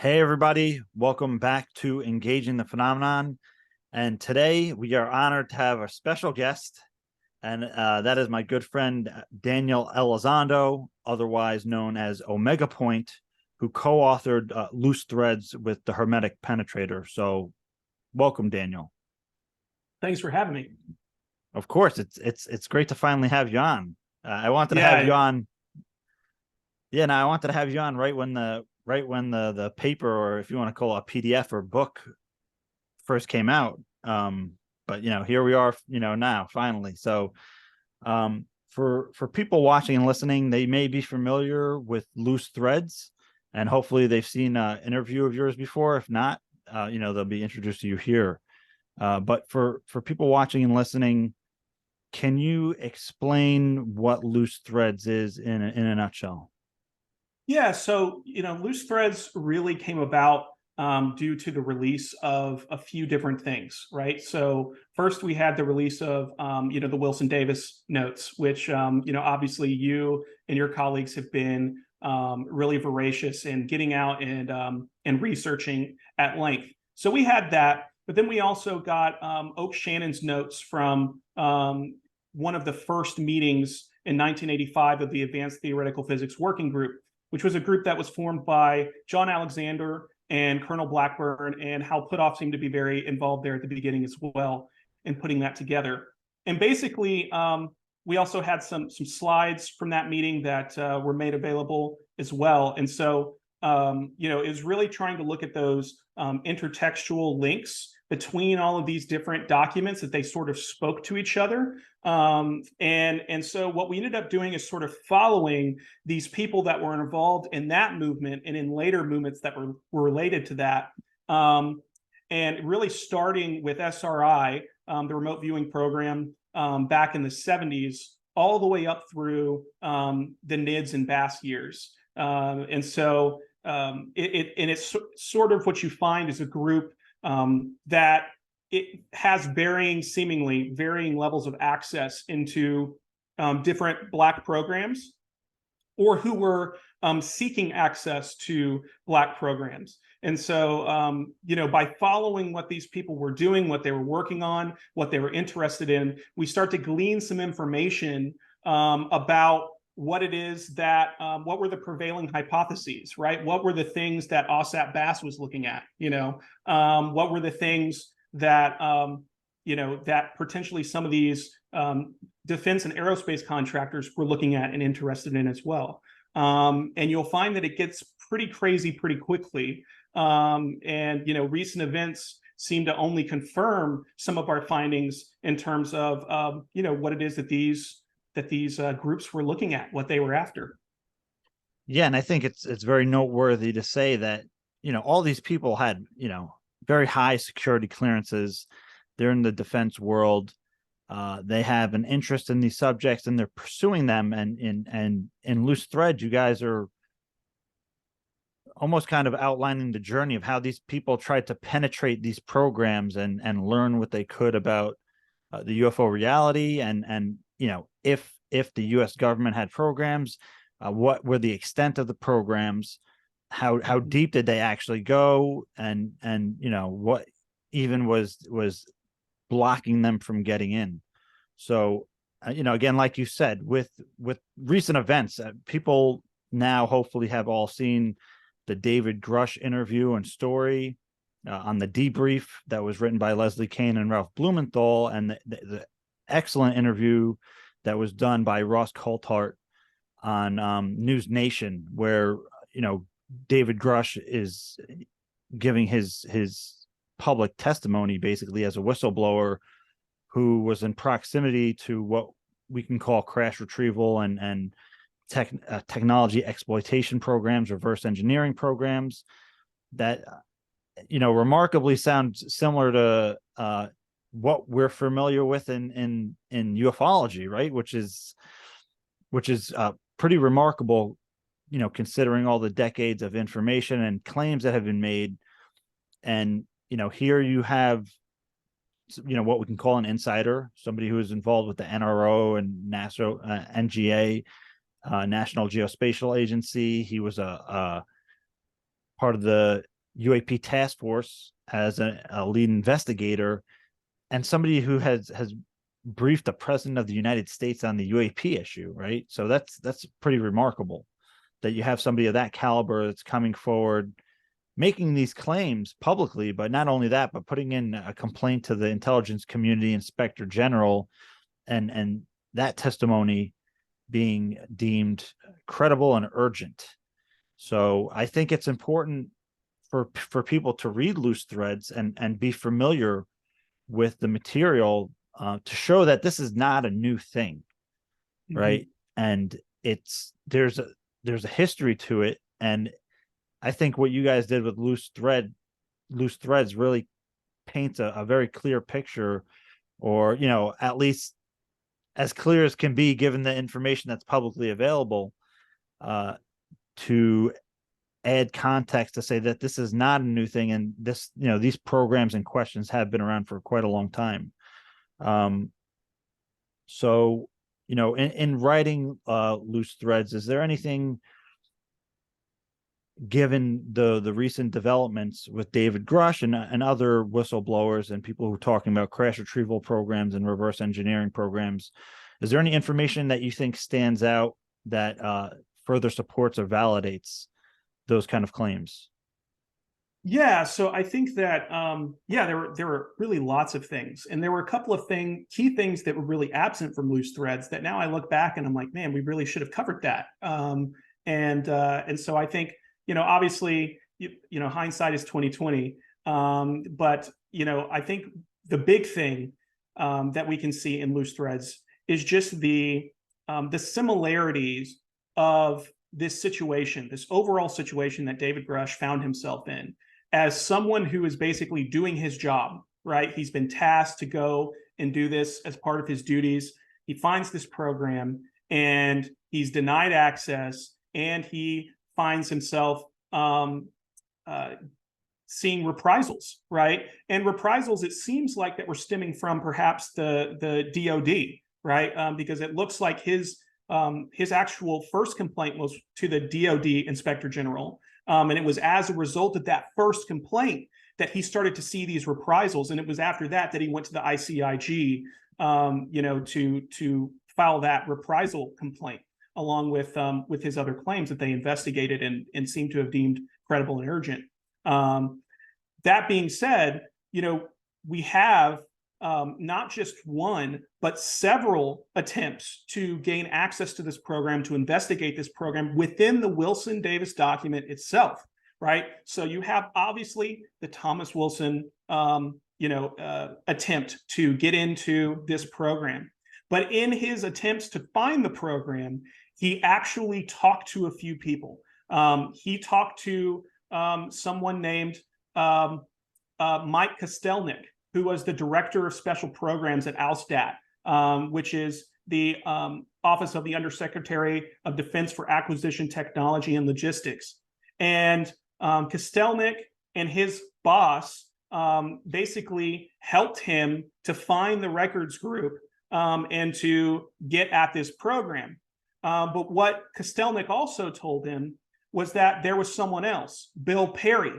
Hey, everybody. Welcome back to Engaging the Phenomenon. And today we are honored to have a special guest, and that is my good friend Daniel Elizondo, otherwise known as Omega Point, who co authored Loose Threads with the Hermetic Penetrator. So, welcome, Daniel. Thanks for having me. Of course, it's great to finally have you on. I wanted to have you Yeah, on. Yeah, no, I wanted to have you on right when the paper, or if you want to call it a PDF or book, first came out. But here we are, now finally. So for people watching and listening, they may be familiar with Loose Threads, and hopefully they've seen an interview of yours before. If not, they'll be introduced to you here. But for people watching and listening, can you explain what Loose Threads is in a nutshell? yeah. So Loose Threads really came about due to the release of a few different things, right? So first we had the release of the Wilson Davis notes, which obviously you and your colleagues have been really voracious in getting out and researching at length. So we had that, but then we also got Oak Shannon's notes from one of the first meetings in 1985 of the Advanced Theoretical Physics Working Group, which was a group that was formed by John Alexander and Colonel Blackburn, and Hal Puthoff seemed to be very involved there at the beginning as well in putting that together. And basically, we also had some slides from that meeting that were made available as well. And so, is really trying to look at those intertextual links between all of these different documents that they sort of spoke to each other. And so what we ended up doing is sort of following these people that were involved in that movement and in later movements that were related to that. And really starting with SRI, the remote viewing program back in the 70s, all the way up through the NIDS and BAS years. And so it's sort of what you find is a group that it has seemingly varying levels of access into different Black programs, or who were seeking access to Black programs. And so, by following what these people were doing, what they were working on, what they were interested in, we start to glean some information about what it is that, what were the prevailing hypotheses, right? What were the things that OSAP Bass was looking at? What were the things that, that potentially some of these defense and aerospace contractors were looking at and interested in as well. And you'll find that it gets pretty crazy pretty quickly. And recent events seem to only confirm some of our findings in terms of what it is that these groups were looking at, what they were after. Yeah, and I think it's very noteworthy to say that all these people had very high security clearances. They're in the defense world. They have an interest in these subjects, and they're pursuing them. And in Loose Thread, you guys are almost kind of outlining the journey of how these people tried to penetrate these programs and learn what they could about the UFO reality, and if the U.S. government had programs, what were the extent of the programs, how deep did they actually go, and what even was blocking them from getting in. So again, like you said, with recent events, people now hopefully have all seen the David Grush interview and story on the debrief that was written by Leslie Kane and Ralph Blumenthal, and the excellent interview that was done by Ross Coulthart on News Nation, where David Grush is giving his public testimony basically as a whistleblower who was in proximity to what we can call crash retrieval and technology exploitation programs, reverse engineering programs that remarkably sound similar to what we're familiar with in ufology, right? Which is pretty remarkable, considering all the decades of information and claims that have been made. And here you have what we can call an insider, somebody who is involved with the NRO and NASA, NGA, National Geospatial Agency. He was a part of the UAP task force as a lead investigator, and somebody who has briefed the president of the United States on the UAP issue, right? So that's pretty remarkable that you have somebody of that caliber that's coming forward, making these claims publicly, but not only that, but putting in a complaint to the intelligence community inspector general, and that testimony being deemed credible and urgent. So I think it's important for people to read Loose Threads and be familiar with the material, to show that this is not a new thing, right? And there's a history to it, and I think what you guys did with Loose Threads really paints a very clear picture, or at least as clear as can be given the information that's publicly available, to add context to say that this is not a new thing, and this, these programs and questions have been around for quite a long time. So, in writing Loose Threads, is there anything, given the recent developments with David Grush and other whistleblowers and people who are talking about crash retrieval programs and reverse engineering programs, is there any information that you think stands out that further supports or validates those kind of claims? Yeah, so I think that there were really lots of things, and there were a couple of key things that were really absent from Loose Threads that now I look back and I'm like, man, we really should have covered that. And so I think, obviously, hindsight is 2020, but I think the big thing that we can see in Loose Threads is just the similarities of this situation, this overall situation that David Grush found himself in, as someone who is basically doing his job, right? He's been tasked to go and do this as part of his duties. He finds this program and he's denied access, and he finds himself seeing reprisals, right? And reprisals, it seems like that were stemming from perhaps the DOD, right? Because it looks like his actual first complaint was to the DOD Inspector General. And it was as a result of that first complaint that he started to see these reprisals. And it was after that he went to the ICIG, to file that reprisal complaint, along with his other claims that they investigated and seemed to have deemed credible and urgent. That being said, we have not just one, but several attempts to gain access to this program, to investigate this program within the Wilson Davis document itself, right? So you have obviously the Thomas Wilson, attempt to get into this program. But in his attempts to find the program, he actually talked to a few people. He talked to someone named Mike Kostelnik, who was the director of special programs at ALSTAT, which is the Office of the Undersecretary of Defense for Acquisition, Technology, and Logistics. And Kostelnik and his boss basically helped him to find the records group and to get at this program. But what Kostelnik also told him was that there was someone else, Bill Perry,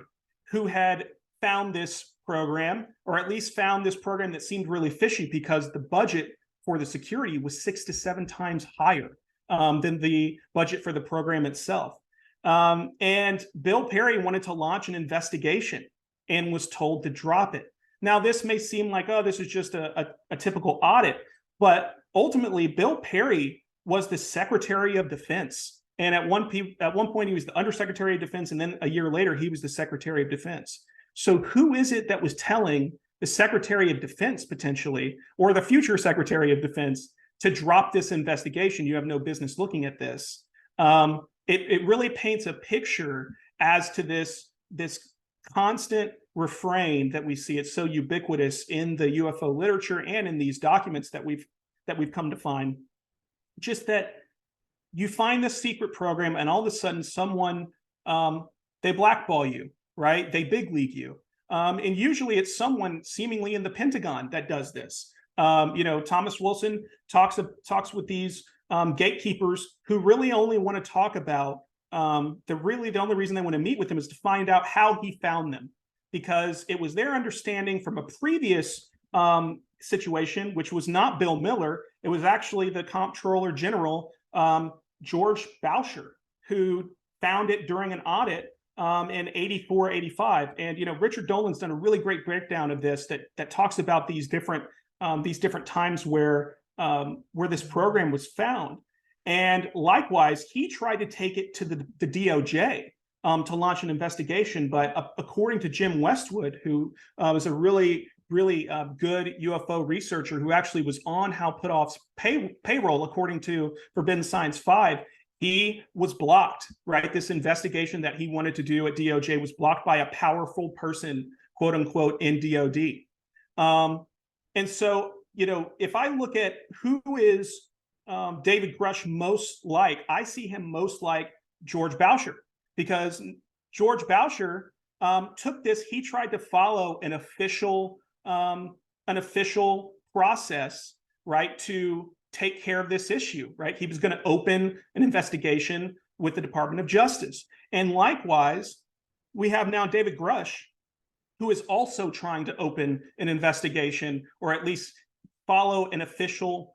who had found this program, or at least found this program that seemed really fishy, because the budget for the security was 6 to 7 times higher than the budget for the program itself. And Bill Perry wanted to launch an investigation and was told to drop it. Now, this may seem like, oh, this is just a typical audit, but ultimately, Bill Perry was the Secretary of Defense. And at one point, he was the Undersecretary of Defense, and then a year later, he was the Secretary of Defense. So who is it that was telling the Secretary of Defense, potentially, or the future Secretary of Defense, to drop this investigation? You have no business looking at this. It really paints a picture as to this constant refrain that we see. It's so ubiquitous in the UFO literature and in these documents that we've come to find. Just that you find this secret program, and all of a sudden, someone they blackball you. Right? They big league you. And usually it's someone seemingly in the Pentagon that does this. Thomas Wilson talks with these gatekeepers who really only want to talk about the only reason they want to meet with him is to find out how he found them, because it was their understanding from a previous situation, which was not Bill Miller. It was actually the Comptroller General, George Boucher, who found it during an audit in 84, 85. And, Richard Dolan's done a really great breakdown of this that talks about these different times where this program was found. And likewise, he tried to take it to the DOJ to launch an investigation. But according to Jim Westwood, who is a really good UFO researcher who actually was on Hal Puthoff's payroll, according to Forbidden Science 5, he was blocked, right? This investigation that he wanted to do at DOJ was blocked by a powerful person, quote unquote, in DOD. And so, if I look at who is David Grush most like, I see him most like George Boucher, because George Boucher took this, he tried to follow an official process, right, to take care of this issue, right? He was going to open an investigation with the Department of Justice. And likewise, we have now David Grush, who is also trying to open an investigation, or at least follow an official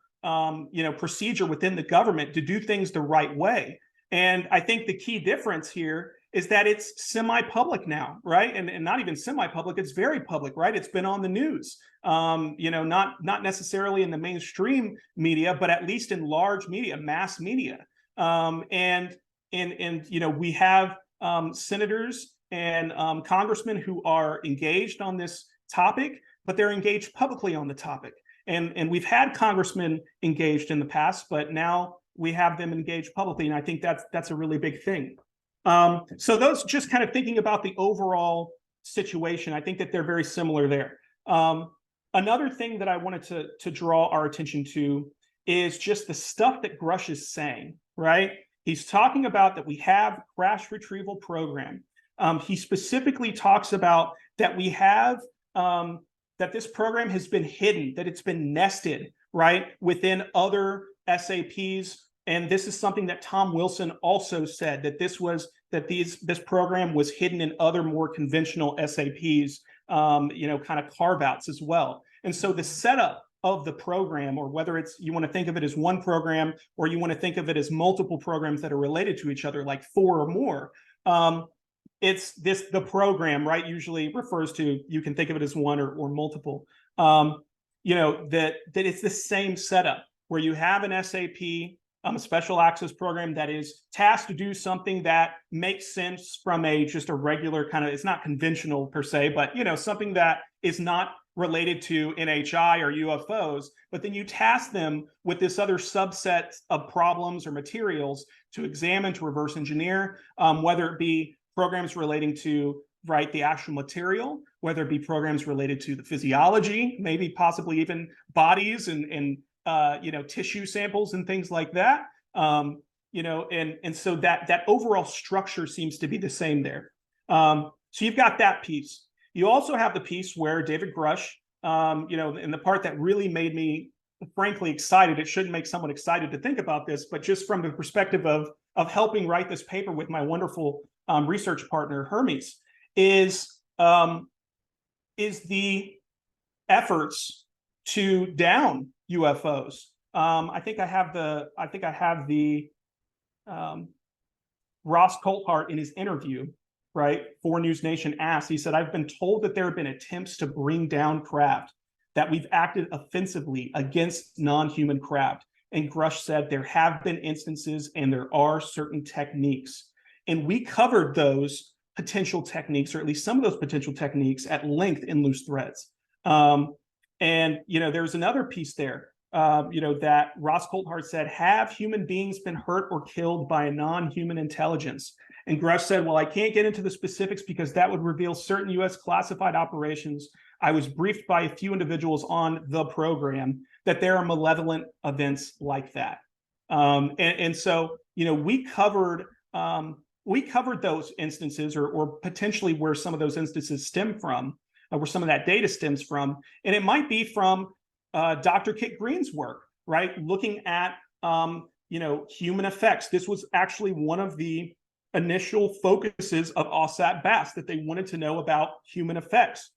procedure within the government to do things the right way. And I think the key difference here is that it's semi-public now, right? And not even semi-public, it's very public, right? It's been on the news, not necessarily in the mainstream media, but at least in large media, mass media. And we have senators and congressmen who are engaged on this topic, but they're engaged publicly on the topic. And we've had congressmen engaged in the past, but now we have them engaged publicly. And I think that's a really big thing. So those, just kind of thinking about the overall situation, I think that they're very similar there. Another thing that I wanted to draw our attention to is just the stuff that Grush is saying, right? He's talking about that we have crash retrieval program. He specifically talks about that we have that this program has been hidden, that it's been nested, right, within other SAPs. And this is something that Tom Wilson also said, that this program was hidden in other more conventional SAPs, kind of carve-outs as well. And so the setup of the program, or whether it's, you want to think of it as one program, or you want to think of it as multiple programs that are related to each other, like 4 or more, the program, right, usually refers to, you can think of it as one or multiple, that it's the same setup where you have an SAP, a special access program that is tasked to do something that makes sense from just a regular kind of, it's not conventional per se, but something that is not related to NHI or UFOs, but then you task them with this other subset of problems or materials to examine, to reverse engineer, whether it be programs relating to, right, the actual material, whether it be programs related to the physiology, maybe possibly even bodies and tissue samples and things like that. And so that overall structure seems to be the same there. So you've got that piece. You also have the piece where David Grush, and the part that really made me frankly excited, it shouldn't make someone excited to think about this, but just from the perspective of helping write this paper with my wonderful research partner, Hermes, is the efforts to down UFOs. I think I have the Ross Coulthart in his interview, right, for News Nation asked, he said, "I've been told that there have been attempts to bring down craft, that we've acted offensively against non-human craft." And Grush said, "There have been instances and there are certain techniques." And we covered those potential techniques, or at least some of those potential techniques, at length in Loose Threads. And there's another piece there, that Ross Coulthart said, "Have human beings been hurt or killed by a non-human intelligence?" And Grush said, "Well, I can't get into the specifics because that would reveal certain U.S. classified operations. I was briefed by a few individuals on the program that there are malevolent events like that." And so, we covered those instances, or potentially where some of those instances stem from, where some of that data stems from. And it might be from Dr. Kit Green's work, right? Looking at, human effects. This was actually one of the initial focuses of OSAT BAS that they wanted to know about human effects.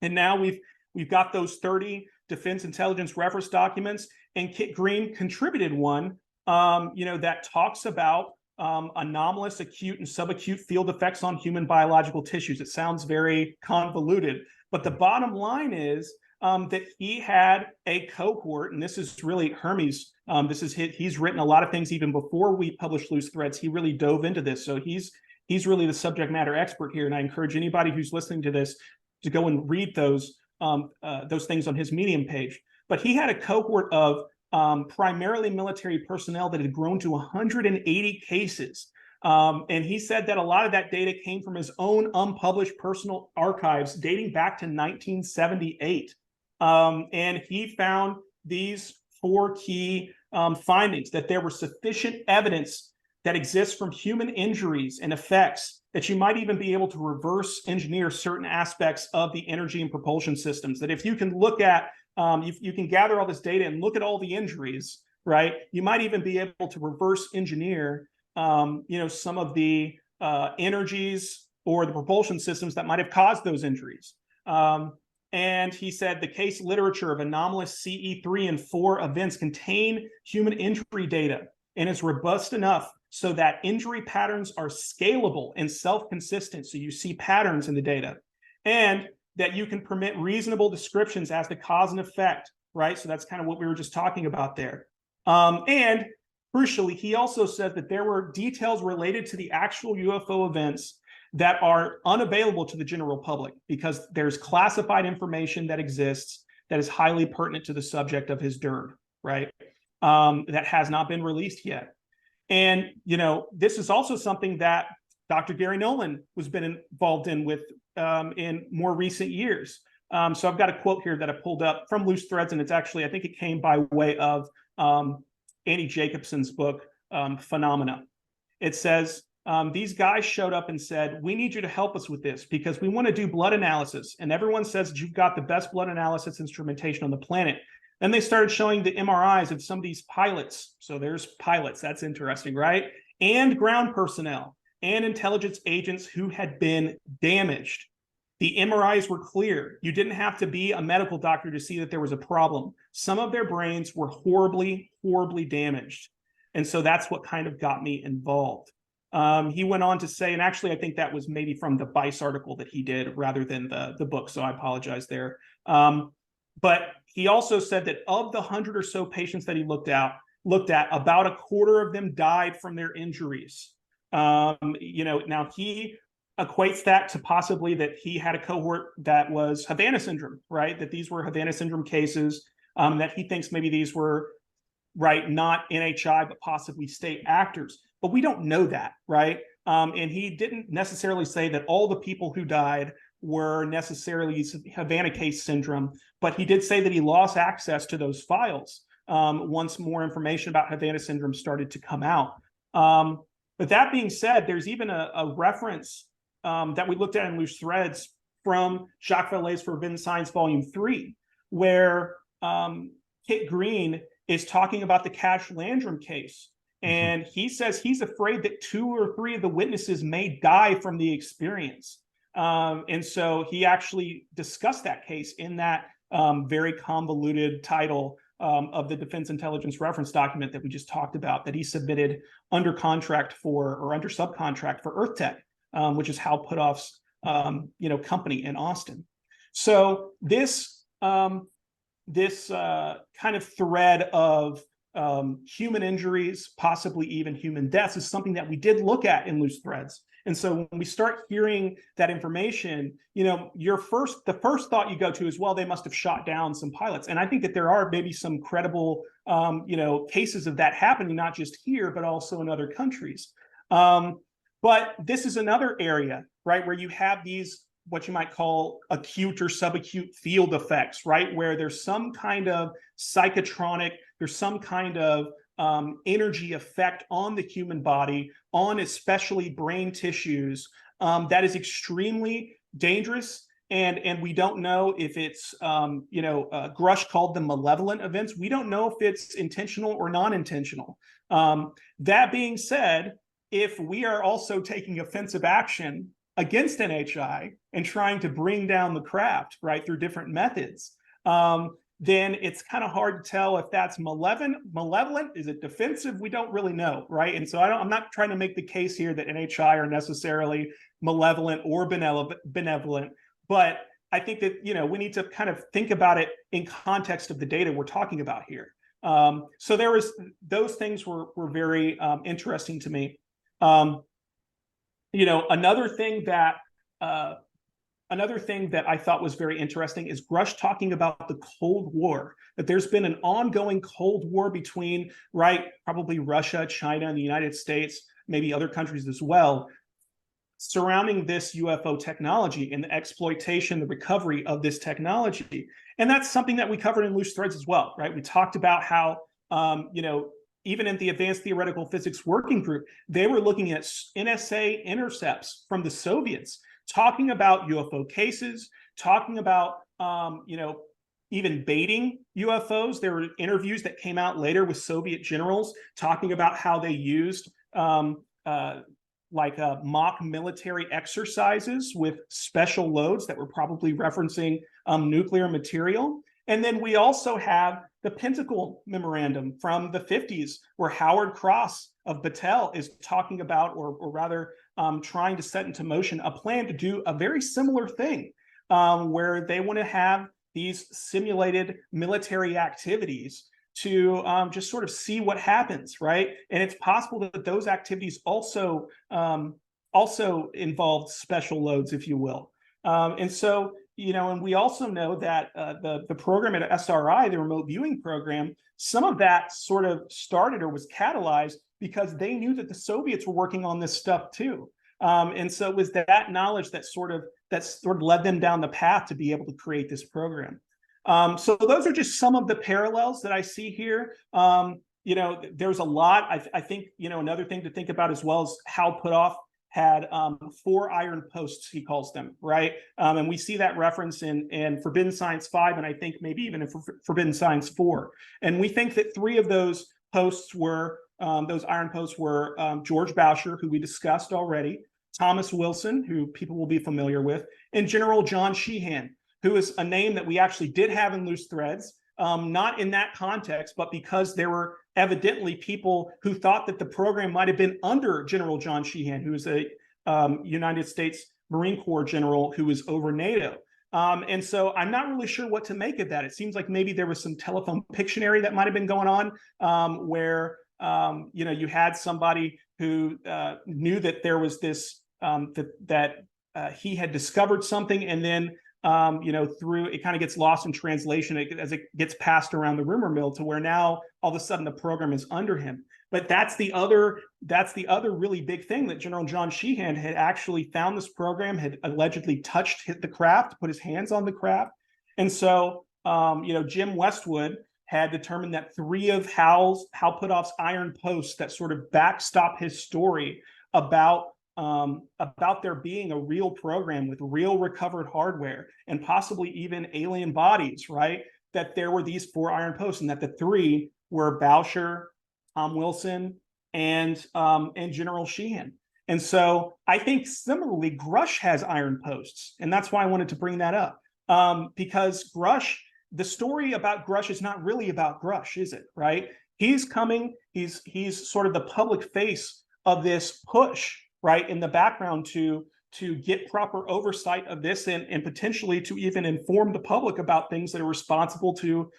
And now we've got those 30 defense intelligence reference documents, and Kit Green contributed one, that talks about anomalous acute and subacute field effects on human biological tissues. It sounds very convoluted, but the bottom line is that he had a cohort, and this is really Hermes. He's written a lot of things even before we published Loose Threads. He really dove into this, so he's really the subject matter expert here. And I encourage anybody who's listening to this to go and read those things on his Medium page. But he had a cohort of primarily military personnel that had grown to 180 cases. And he said that a lot of that data came from his own unpublished personal archives dating back to 1978. And he found these 4 key findings: that there were sufficient evidence that exists from human injuries and effects that you might even be able to reverse engineer certain aspects of the energy and propulsion systems. That if you can look at, you can gather all this data and look at all the injuries, right? You might even be able to reverse engineer, some of the energies or the propulsion systems that might have caused those injuries. And he said the case literature of anomalous CE3 and 4 events contain human injury data and is robust enough so that injury patterns are scalable and self-consistent. So you see patterns in the data, and that you can permit reasonable descriptions as the cause and effect, right? So that's kind of what we were just talking about there. And crucially, he also said that there were details related to the actual UFO events that are unavailable to the general public because there's classified information that exists that is highly pertinent to the subject of his DERD, right? That has not been released yet. And, this is also something that Dr. Gary Nolan has been involved in with in more recent years. So I've got a quote here that I pulled up from Loose Threads, and it's actually, I think it came by way of Annie Jacobson's book, Phenomena. It says, these guys showed up and said, we need you to help us with this because we want to do blood analysis. And everyone says that you've got the best blood analysis instrumentation on the planet. Then they started showing the MRIs of some of these pilots. So there's pilots. That's interesting, right? And ground personnel and intelligence agents who had been damaged. The MRIs were clear. You didn't have to be a medical doctor to see that there was a problem. Some of their brains were horribly, horribly damaged. And so that's what kind of got me involved. He went on to say, and actually I think that was maybe from the Vice article that he did rather than the book, so I apologize there. But he also said that of the 100 or so patients that he looked at, about a quarter of them died from their injuries. Now he equates that to possibly that he had a cohort that was Havana syndrome, right? That these were Havana syndrome cases, that he thinks maybe these were, right, not NHI, but possibly state actors. But we don't know that, right? And he didn't necessarily say that all the people who died were necessarily Havana case syndrome, but he did say that he lost access to those files once more information about Havana syndrome started to come out. But that being said, there's even a reference that we looked at in Loose Threads from Jacques Vallée's Forbidden Science Volume 3, where Kit Green is talking about the Cash Landrum case. And he says he's afraid that 2 or 3 of the witnesses may die from the experience. And so he actually discussed that case in that very convoluted title of the Defense Intelligence Reference document that we just talked about, that he submitted under contract for, or under subcontract for EarthTech, which is Hal Puthoff's company in Austin. So this kind of thread of human injuries, possibly even human deaths, is something that we did look at in Loose Threads. And so when we start hearing that information, the first thought you go to is, well, they must have shot down some pilots. And I think that there are maybe some credible, cases of that happening, not just here, but also in other countries. But this is another area, right, where you have these, what you might call acute or subacute field effects, right, where there's some kind of psychotronic, there's some kind of energy effect on the human body, on especially brain tissues, that is extremely dangerous. And we don't know if it's, Grush called them malevolent events. We don't know if it's intentional or non-intentional. That being said, if we are also taking offensive action against NHI and trying to bring down the craft, right, through different methods, then it's kind of hard to tell if that's malevolent. Is it defensive? We don't really know, right? And so I'm not trying to make the case here that NHI are necessarily malevolent or benevolent, but I think that, you know, we need to kind of think about it in context of the data we're talking about here. So there was, those things were very interesting to me. You know, another thing that I thought was very interesting is Grush talking about the Cold War, that there's been an ongoing Cold War between, right, probably Russia, China, and the United States, maybe other countries as well, surrounding this UFO technology and the exploitation, the recovery of this technology. And that's something that we covered in Loose Threads as well, right? We talked about how, you know, even in the Advanced Theoretical Physics Working Group, they were looking at NSA intercepts from the Soviets, talking about UFO cases, talking about, you know, even baiting UFOs. There were interviews that came out later with Soviet generals talking about how they used mock military exercises with special loads that were probably referencing nuclear material. And then we also have the Pentacle Memorandum from the 50s, where Howard Cross of Battelle is talking about, or rather trying to set into motion a plan to do a very similar thing, where they want to have these simulated military activities to just sort of see what happens, right? And it's possible that those activities also involved special loads, if you will. And so, you know, and we also know that the program at SRI, the remote viewing program, some of that sort of started or was catalyzed because they knew that the Soviets were working on this stuff too. And so it was that knowledge that sort of led them down the path to be able to create this program. So those are just some of the parallels that I see here. You know, there's a lot. I think, you know, another thing to think about as well is how Puthoff had 4 iron posts, he calls them, right? And we see that reference in Forbidden Science 5, and I think maybe even in Forbidden Science 4. And we think that 3 of those posts were, those iron posts were George Boucher, who we discussed already, Thomas Wilson, who people will be familiar with, and General John Sheehan, who is a name that we actually did have in Loose Threads, not in that context, but because there were evidently people who thought that the program might have been under General John Sheehan, who is a United States Marine Corps general who was over NATO. And so I'm not really sure what to make of that. It seems like maybe there was some telephone Pictionary that might have been going on, where you know, you had somebody who knew that there was this, that he had discovered something, and then you know, through it kind of gets lost in translation as it gets passed around the rumor mill to where now all of a sudden the program is under him. But that's the other really big thing, that General John Sheehan had actually found this program, had allegedly hit the craft, put his hands on the craft. And so, you know, Jim Westwood had determined that 3 of Hal Puthoff's iron posts that sort of backstop his story about there being a real program with real recovered hardware and possibly even alien bodies, right? That there were these 4 iron posts, and that the 3 were Boucher, Tom Wilson, and General Sheehan. And so I think similarly, Grush has iron posts, and that's why I wanted to bring that up, because Grush, the story about Grush is not really about Grush, is it? Right? He's coming. He's sort of the public face of this push, right, in the background to get proper oversight of this, and potentially to even inform the public about things that are responsible to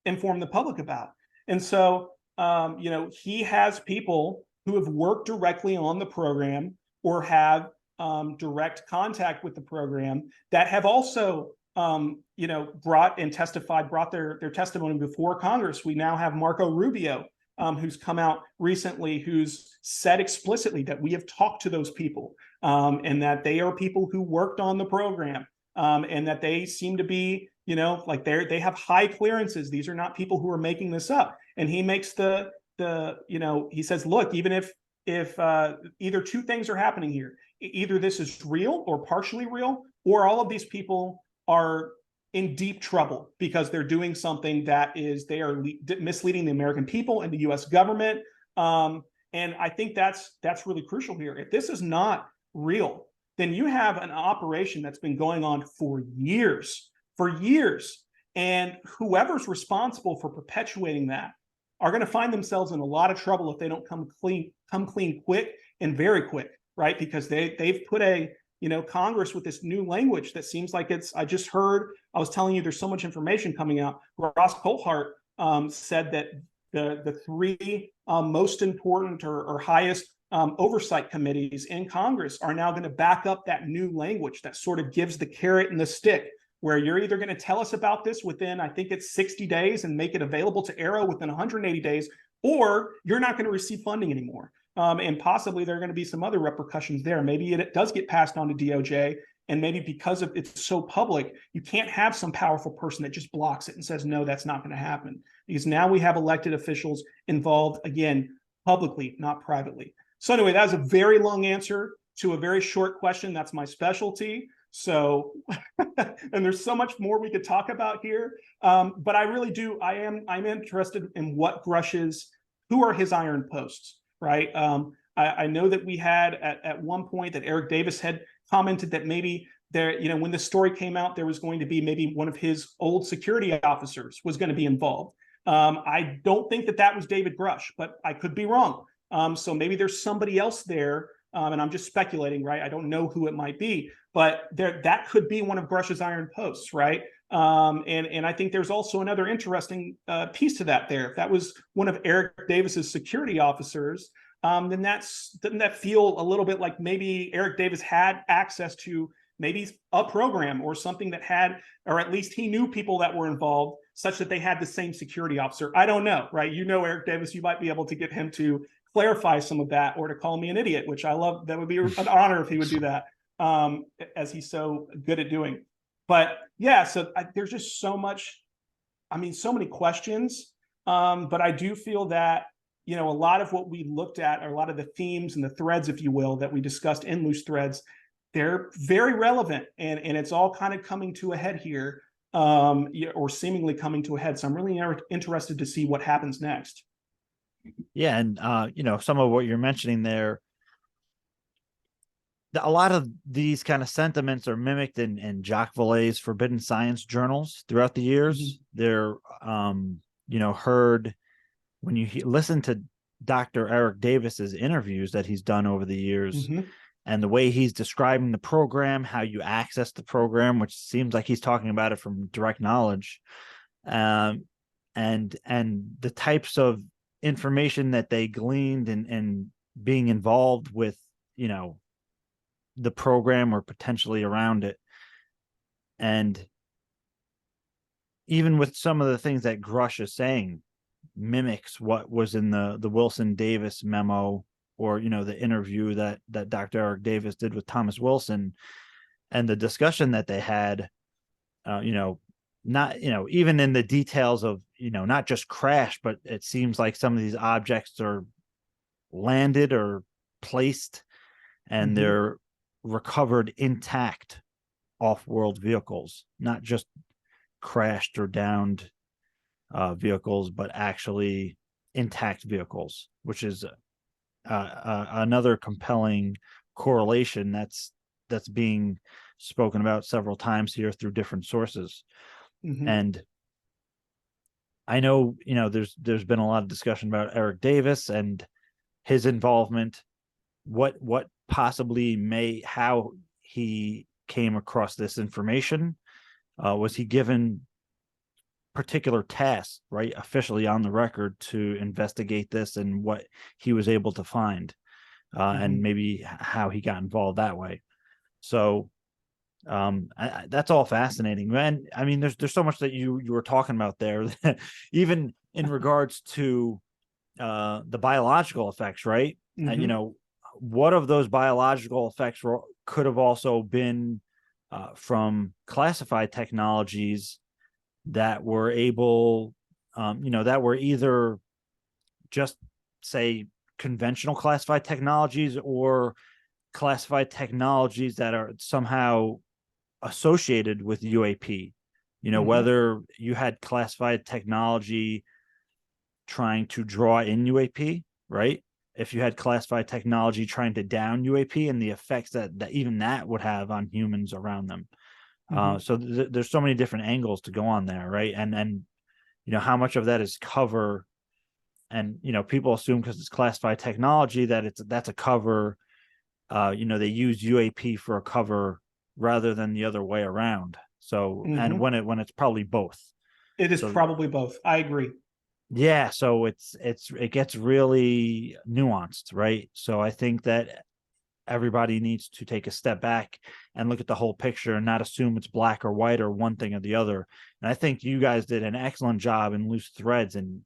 inform the public about. And so, you know, he has people who have worked directly on the program or have direct contact with the program that have also, you know, brought their testimony before Congress. We now have Marco Rubio, who's come out recently, who's said explicitly that we have talked to those people, and that they are people who worked on the program, and that they seem to be, you know, like they have high clearances. These are not people who are making this up. And he makes you know, he says, look, even if either 2 things are happening here, either this is real or partially real, or all of these people are in deep trouble because they're doing something that is, they are misleading the American people and the U.S. government. And I think that's really crucial here. If this is not real, then you have an operation that's been going on for years, and whoever's responsible for perpetuating that are going to find themselves in a lot of trouble if they don't come clean quick and very quick, right? Because they've put Congress with this new language that seems like I was telling you there's so much information coming out. Ross Coulthart said that the three most important or highest oversight committees in Congress are now going to back up that new language that sort of gives the carrot and the stick, where you're either going to tell us about this within, I think it's 60 days and make it available to Arrow within 180 days, or you're not going to receive funding anymore. And possibly there are going to be some other repercussions there. Maybe it does get passed on to DOJ, and maybe because it's so public, you can't have some powerful person that just blocks it and says, no, that's not going to happen. Because now we have elected officials involved, again, publicly, not privately. So anyway, that was a very long answer to a very short question. That's my specialty. So, and there's so much more we could talk about here. But I really do, I'm interested in who are his iron posts, right? I know that we had at one point that Eric Davis had commented that maybe there, when the story came out, there was going to be maybe one of his old security officers was going to be involved. I don't think that was David Grush, but I could be wrong. So maybe there's somebody else there, and I'm just speculating, right? I don't know who it might be, but that could be one of Grush's iron posts, right? And I think there's also another interesting piece to that there. If that was one of Eric Davis's security officers, then doesn't that feel a little bit like maybe Eric Davis had access to maybe a program or something that had, or at least he knew people that were involved such that they had the same security officer. I don't know, right? Eric Davis, you might be able to get him to clarify some of that or to call me an idiot, which I love. That would be an honor if he would do that, as he's so good at doing. But yeah, so there's just so many questions. But I do feel that, a lot of what we looked at, or a lot of the themes and the threads, if you will, that we discussed in Loose Threads, they're very relevant, and it's all kind of coming to a head here, or seemingly coming to a head. So I'm really interested to see what happens next. Yeah, and some of what you're mentioning there, a lot of these kind of sentiments are mimicked in Jacques Vallée's Forbidden Science journals throughout the years. Mm-hmm. They're heard when you listen to Dr. Eric Davis's interviews that he's done over the years. Mm-hmm. And the way he's describing the program, how you access the program, which seems like he's talking about it from direct knowledge, and the types of information that they gleaned and being involved with, the program or potentially around it. And even with some of the things that Grush is saying, mimics what was in the Wilson Davis memo, or the interview that Dr. Eric Davis did with Thomas Wilson, and the discussion that they had, not even in the details of not just crash, but it seems like some of these objects are landed or placed, and mm-hmm. they're recovered intact off-world vehicles, not just crashed or downed vehicles, but actually intact vehicles, which is another compelling correlation that's being spoken about several times here through different sources. Mm-hmm. And I know, there's been a lot of discussion about Eric Davis and his involvement, what possibly how he came across this information. Was he given particular tasks, right, officially on the record, to investigate this, and what he was able to find, mm-hmm. and maybe how he got involved that way. So that's all fascinating, man. I mean, there's so much that you were talking about there, even in regards to the biological effects, right? Mm-hmm. What of those biological effects could have also been from classified technologies that were able, that were either just, say, conventional classified technologies, or classified technologies that are somehow associated with UAP. Mm-hmm. Whether you had classified technology trying to draw in UAP, right? if you had classified technology trying to down UAP and the effects that even that would have on humans around them. So there's so many different angles to go on there, right? And how much of that is cover, and people assume because it's classified technology that that's a cover. They use UAP for a cover rather than the other way around. So and when it's probably both. It is probably both. I agree. Yeah, so it gets really nuanced, right? So I think that everybody needs to take a step back and look at the whole picture and not assume it's black or white or one thing or the other. And I think you guys did an excellent job in Loose Threads and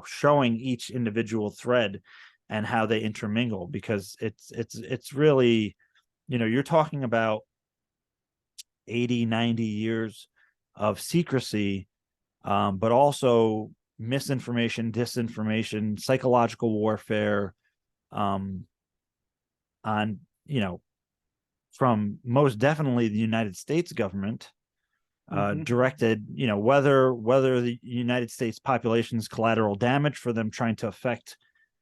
showing each individual thread and how they intermingle, because it's really, you're talking about 80, 90 years of secrecy, but also misinformation, disinformation, psychological warfare, on from most definitely the United States government, directed, whether the United States population's collateral damage for them trying to affect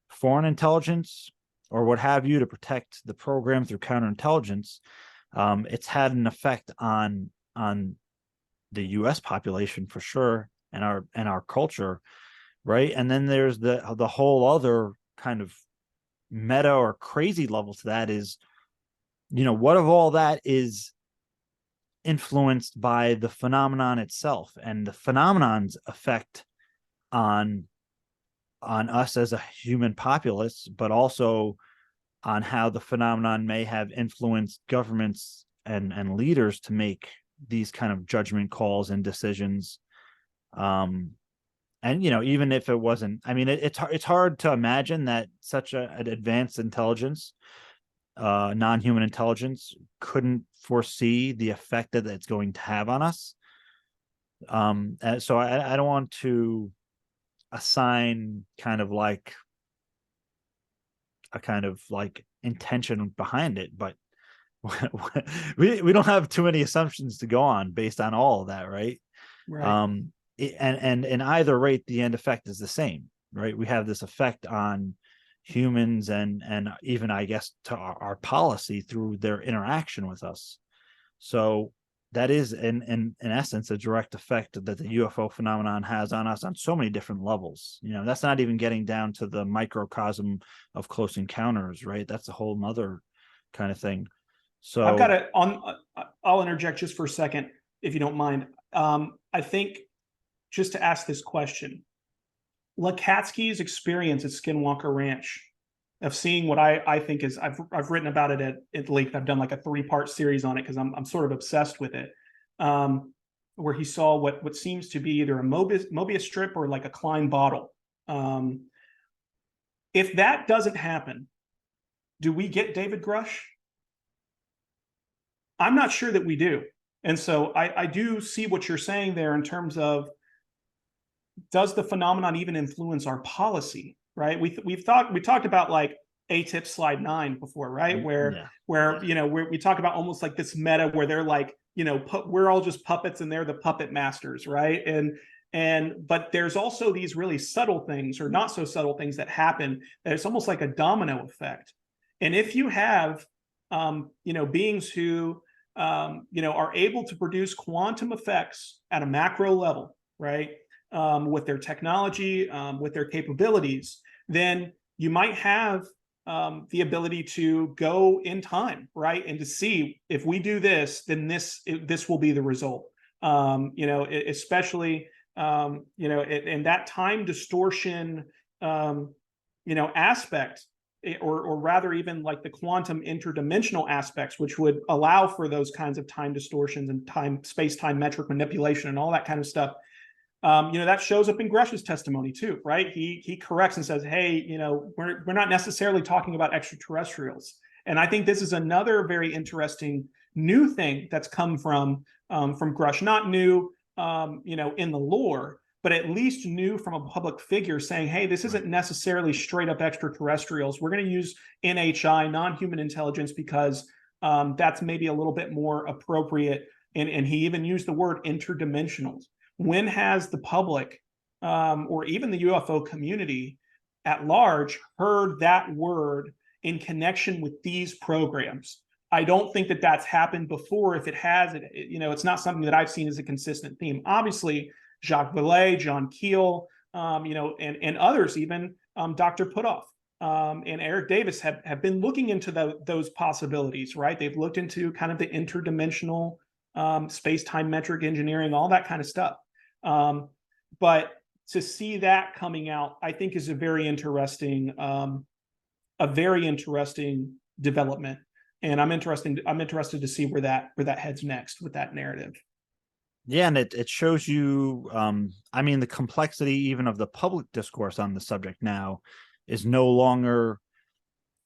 foreign intelligence or what have you to protect the program through counterintelligence. It's had an effect on the U.S. population for sure, and our culture, right? And then there's the whole other kind of meta or crazy level to that is, what of all that is influenced by the phenomenon itself and the phenomenon's effect on us as a human populace, but also on how the phenomenon may have influenced governments and leaders to make these kind of judgment calls and decisions. And even if it wasn't, I mean, it's hard to imagine that such an advanced intelligence, non-human intelligence, couldn't foresee the effect that it's going to have on us. So I don't want to assign kind of like a kind of like intention behind it, but we don't have too many assumptions to go on based on all of that, right? And in either rate, the end effect is the same, right? We have this effect on humans and even, I guess, to our policy through their interaction with us. So that is in essence a direct effect that the UFO phenomenon has on us on so many different levels. That's not even getting down to the microcosm of close encounters, right? That's a whole nother kind of thing. So I've got it on. I'll interject just for a second, if you don't mind. I think just to ask this question, Lakatsky's experience at Skinwalker Ranch of seeing what I think is, I've written about it at length. I've done like a 3-part series on it because I'm sort of obsessed with it. Where he saw what seems to be either a Mobius strip or like a Klein bottle. If that doesn't happen, do we get David Grush? I'm not sure that we do. And so I do see what you're saying there in terms of, does the phenomenon even influence our policy, right? We talked about like ATIP slide 9 before, right? Where we talk about almost like this meta where they're like, we're all just puppets and they're the puppet masters, right? But there's also these really subtle things or not so subtle things that happen that it's almost like a domino effect. And if you have beings who are able to produce quantum effects at a macro level, right? With their technology, with their capabilities, then you might have the ability to go in time, right? And to see if we do this, then this will be the result. Especially, in that time distortion, aspect, or rather even like the quantum interdimensional aspects, which would allow for those kinds of time distortions and space-time metric manipulation and all that kind of stuff. That shows up in Grush's testimony too, right? He corrects and says, hey, we're not necessarily talking about extraterrestrials. And I think this is another very interesting new thing that's come from Grush. Not new, in the lore, but at least new from a public figure saying, hey, this isn't necessarily straight up extraterrestrials. We're going to use NHI, non-human intelligence, because that's maybe a little bit more appropriate. And he even used the word interdimensional. When has the public or even the UFO community at large heard that word in connection with these programs. I don't think that that's happened before. If it has, it's not something that I've seen as a consistent theme. Obviously, Jacques Vallée, John Keel, and others, even Dr. Puthoff and Eric Davis have been looking into those possibilities, right? They've looked into kind of the interdimensional space-time metric engineering, all that kind of stuff. But to see that coming out, I think is a very interesting development. And I'm interested to see where that heads next with that narrative. Yeah, and it shows you, I mean, the complexity even of the public discourse on the subject now is no longer,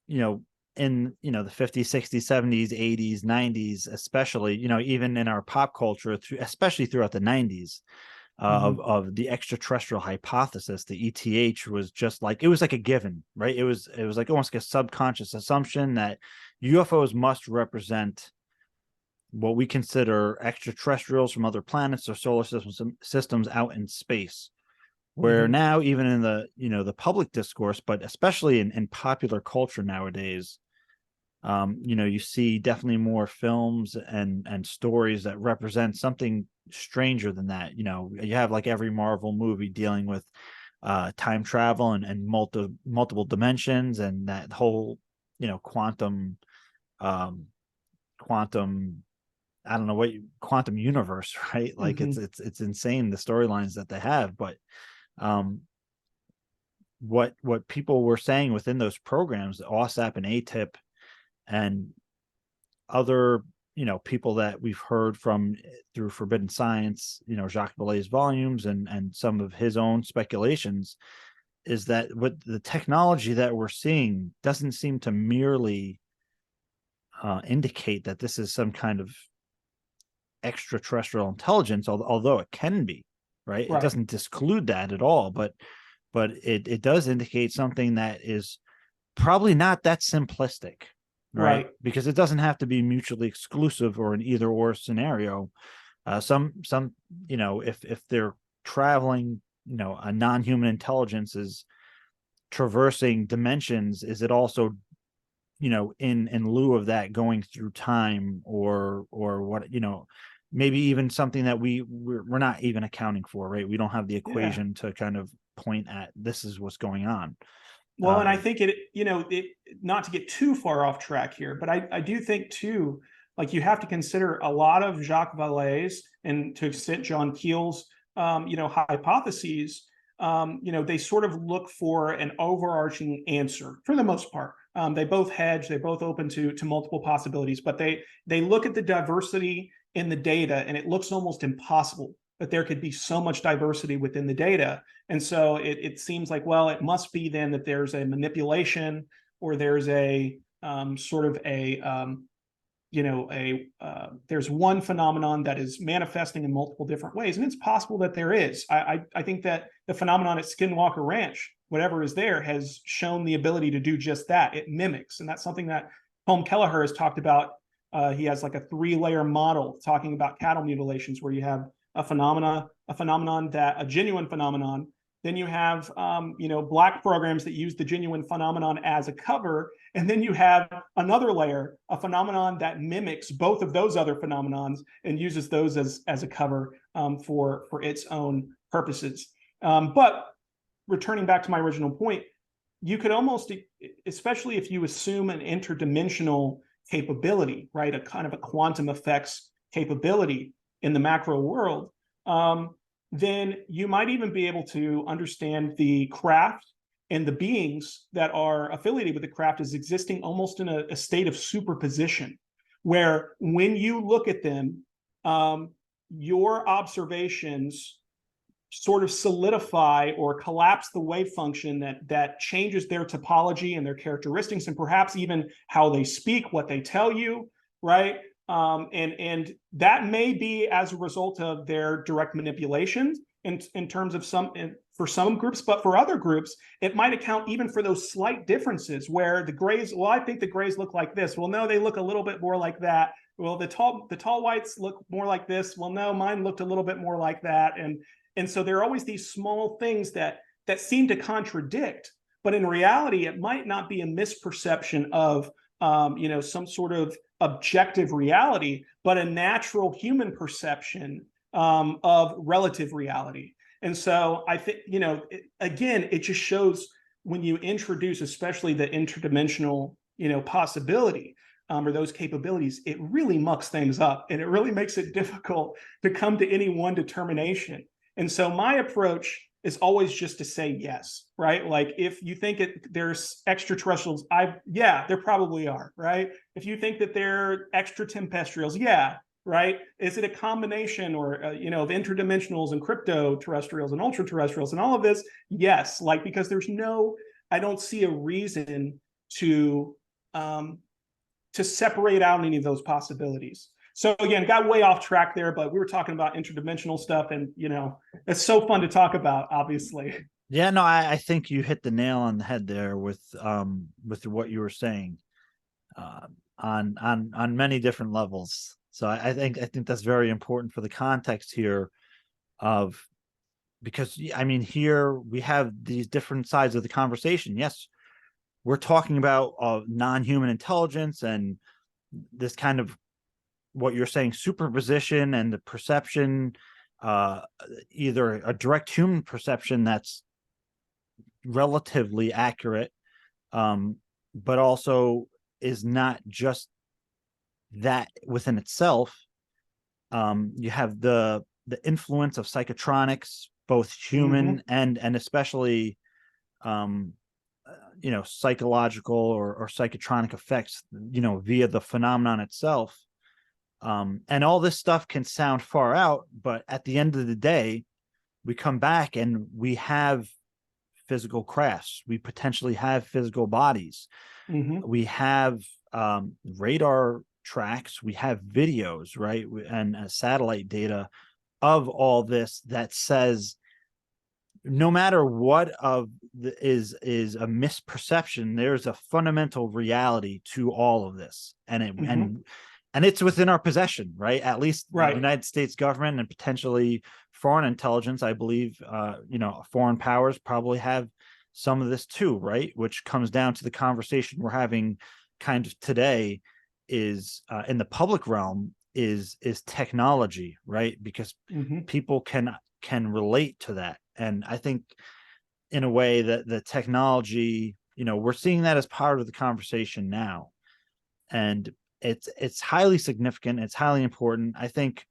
in the 50s, 60s, 70s, 80s, 90s, especially, even in our pop culture, especially throughout the 90s, of the extraterrestrial hypothesis. The ETH was just like, it was like a given, right? It was like almost like a subconscious assumption that UFOs must represent what we consider extraterrestrials from other planets or solar systems out in space. Where now, even in the the public discourse, but especially in popular culture nowadays, you see definitely more films and stories that represent something stranger than that. You have like every Marvel movie dealing with time travel and multiple dimensions, and that whole quantum I don't know what quantum universe, right? Like it's insane, the storylines that they have. But what people were saying within those programs, OSAP and ATIP and other people that we've heard from through Forbidden Science, Jacques Vallée's volumes and some of his own speculations, is that what the technology that we're seeing doesn't seem to merely indicate that this is some kind of extraterrestrial intelligence, although it can be, right? It doesn't disclude that at all, but it does indicate something that is probably not that simplistic, right? Because it doesn't have to be mutually exclusive or an either or scenario. Some if they're traveling, a non-human intelligence is traversing dimensions, is it also in lieu of that going through time or what, maybe even something that we're not even accounting for, right? We don't have the equation to kind of point at, this is what's going on. Well, and I think it not to get too far off track here, but I do think too, like, you have to consider a lot of Jacques Vallée's and to extent John Keel's hypotheses. They sort of look for an overarching answer for the most part. They both hedge, they both open to multiple possibilities, but they look at the diversity in the data, and it looks almost impossible that there could be so much diversity within the data. And so it seems like, well, it must be then that there's a manipulation, or there's a there's one phenomenon that is manifesting in multiple different ways. And it's possible that there is. I think that the phenomenon at Skinwalker Ranch, whatever is there, has shown the ability to do just that. It mimics. And that's something that Colm Kelleher has talked about. He has like a 3-layer model talking about cattle mutilations, where you have a genuine phenomenon. Then you have, black programs that use the genuine phenomenon as a cover. And then you have another layer, a phenomenon that mimics both of those other phenomenons and uses those as a cover for its own purposes. But returning back to my original point, you could almost, especially if you assume an interdimensional capability, right, a kind of a quantum effects capability in the macro world, then you might even be able to understand the craft and the beings that are affiliated with the craft as existing almost in a state of superposition, where when you look at them, your observations sort of solidify or collapse the wave function that changes their topology and their characteristics, and perhaps even how they speak, what they tell you, right? And that may be as a result of their direct manipulations in terms of for some groups, but for other groups, it might account even for those slight differences where the grays, well, I think the grays look like this. Well, no, they look a little bit more like that. Well, the tall whites look more like this. Well, no, mine looked a little bit more like that. And so there are always these small things that seem to contradict, but in reality, it might not be a misperception of some sort of objective reality, but a natural human perception of relative reality. And so I think, again, it just shows when you introduce, especially the interdimensional, possibility or those capabilities, it really mucks things up, and it really makes it difficult to come to any one determination. And so my approach is always just to say yes, right? Like if you think there's extraterrestrials, yeah, there probably are, right? If you think that they're extraterrestrials, yeah, right? Is it a combination or of interdimensionals and crypto terrestrials and ultra terrestrials and all of this? Yes, like because I don't see a reason to separate out any of those possibilities. So again, got way off track there, but we were talking about interdimensional stuff, and it's so fun to talk about, obviously. Yeah, no, I think you hit the nail on the head there with what you were saying on many different levels. So I think that's very important for the context here of, because I mean, here we have these different sides of the conversation. Yes, we're talking about non-human intelligence and this kind of what you're saying, superposition and the perception, either a direct human perception that's relatively accurate, but also is not just that within itself. You have the influence of psychotronics, both human and especially psychological or psychotronic effects, via the phenomenon itself. And all this stuff can sound far out, but at the end of the day, we come back and we have physical crafts. We potentially have physical bodies. We have radar tracks. We have videos, right? And satellite data of all this that says no matter what is a misperception, there's a fundamental reality to all of this. And it's within our possession, right? At least the United States government and potentially foreign intelligence, I believe, foreign powers probably have some of this too, right? Which comes down to the conversation we're having kind of today is in the public realm is technology, right? Because people can relate to that. And I think in a way that the technology, we're seeing that as part of the conversation now. And it's highly significant. It's highly important. I think,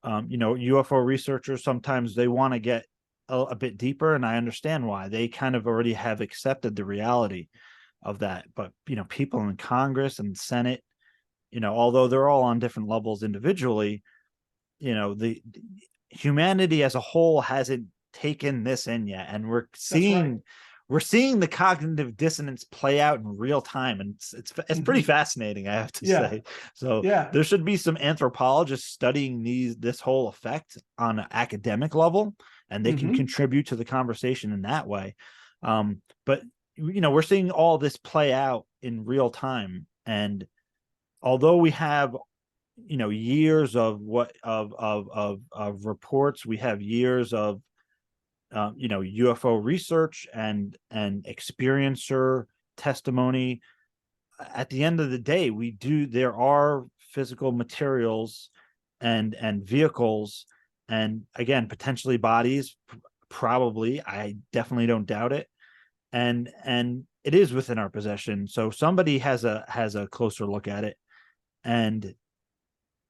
UFO researchers, sometimes they want to get a bit deeper, and I understand why. They kind of already have accepted the reality of that. But, people in Congress and Senate, although they're all on different levels individually, the humanity as a whole hasn't taken this in yet. And we're seeing the cognitive dissonance play out in real time, and it's pretty fascinating, I have to say. So there should be some anthropologists studying this whole effect on an academic level, and they can contribute to the conversation in that way. But we're seeing all this play out in real time, and although we have years of reports, we have years of UFO research and experiencer testimony. At the end of the day, there are physical materials and vehicles, and again, potentially bodies, probably. I definitely don't doubt it. And it is within our possession. So somebody has a closer look at it. And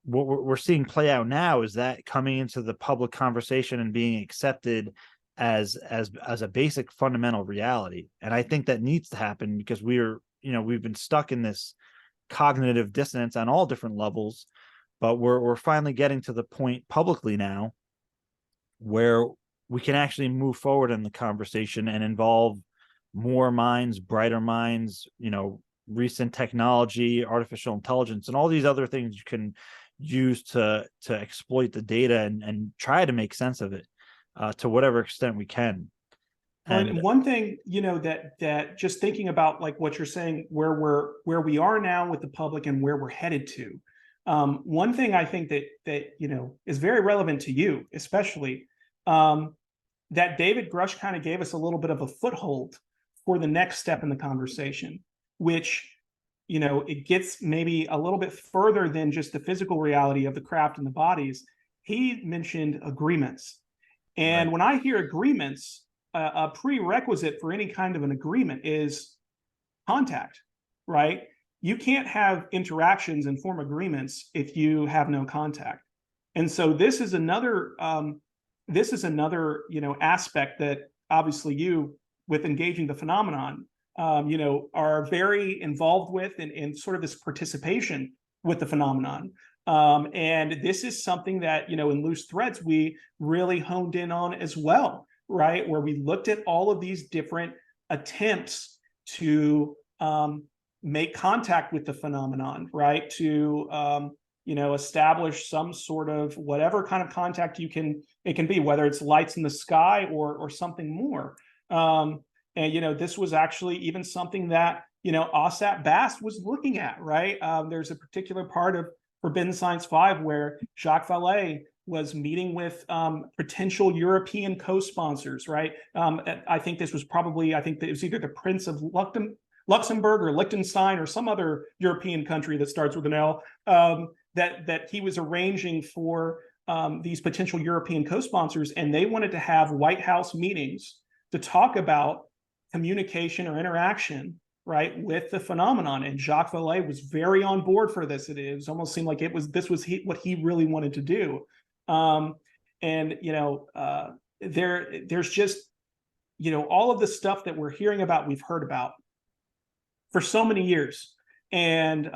what we're seeing play out now is that coming into the public conversation and being accepted as a basic fundamental reality. And I think that needs to happen, because we've been stuck in this cognitive dissonance on all different levels, but we're finally getting to the point publicly now where we can actually move forward in the conversation and involve more minds, brighter minds, recent technology, artificial intelligence, and all these other things you can use to exploit the data and try to make sense of it to whatever extent we can. And one thing, that just thinking about like what you're saying, where we are now with the public and where we're headed to. One thing I think that is very relevant to you, especially, that David Grush kind of gave us a little bit of a foothold for the next step in the conversation, which, it gets maybe a little bit further than just the physical reality of the craft and the bodies. He mentioned agreements. And Right. when I hear agreements, a prerequisite for any kind of an agreement is contact, right? You can't have interactions and form agreements if you have no contact. And so this is another aspect that obviously you, with engaging the phenomenon, are very involved with in sort of this participation with the phenomenon. And this is something that, in Loose Threads, we really honed in on as well, right? Where we looked at all of these different attempts to make contact with the phenomenon, right? To establish some sort of whatever kind of contact it can be, whether it's lights in the sky or something more. And this was actually even something that Osap Bast was looking at, right? There's a particular part of Forbidden Science 5 where Jacques Vallée was meeting with potential European co-sponsors, right? I think that it was either the Prince of Luxembourg or Liechtenstein or some other European country that starts with an L, that he was arranging for these potential European co-sponsors, and they wanted to have White House meetings to talk about communication or interaction, right, with the phenomenon. And Jacques Vallée was very on board for this. It almost seemed like what he really wanted to do. There's just all of the stuff that we're hearing about, we've heard about for so many years. And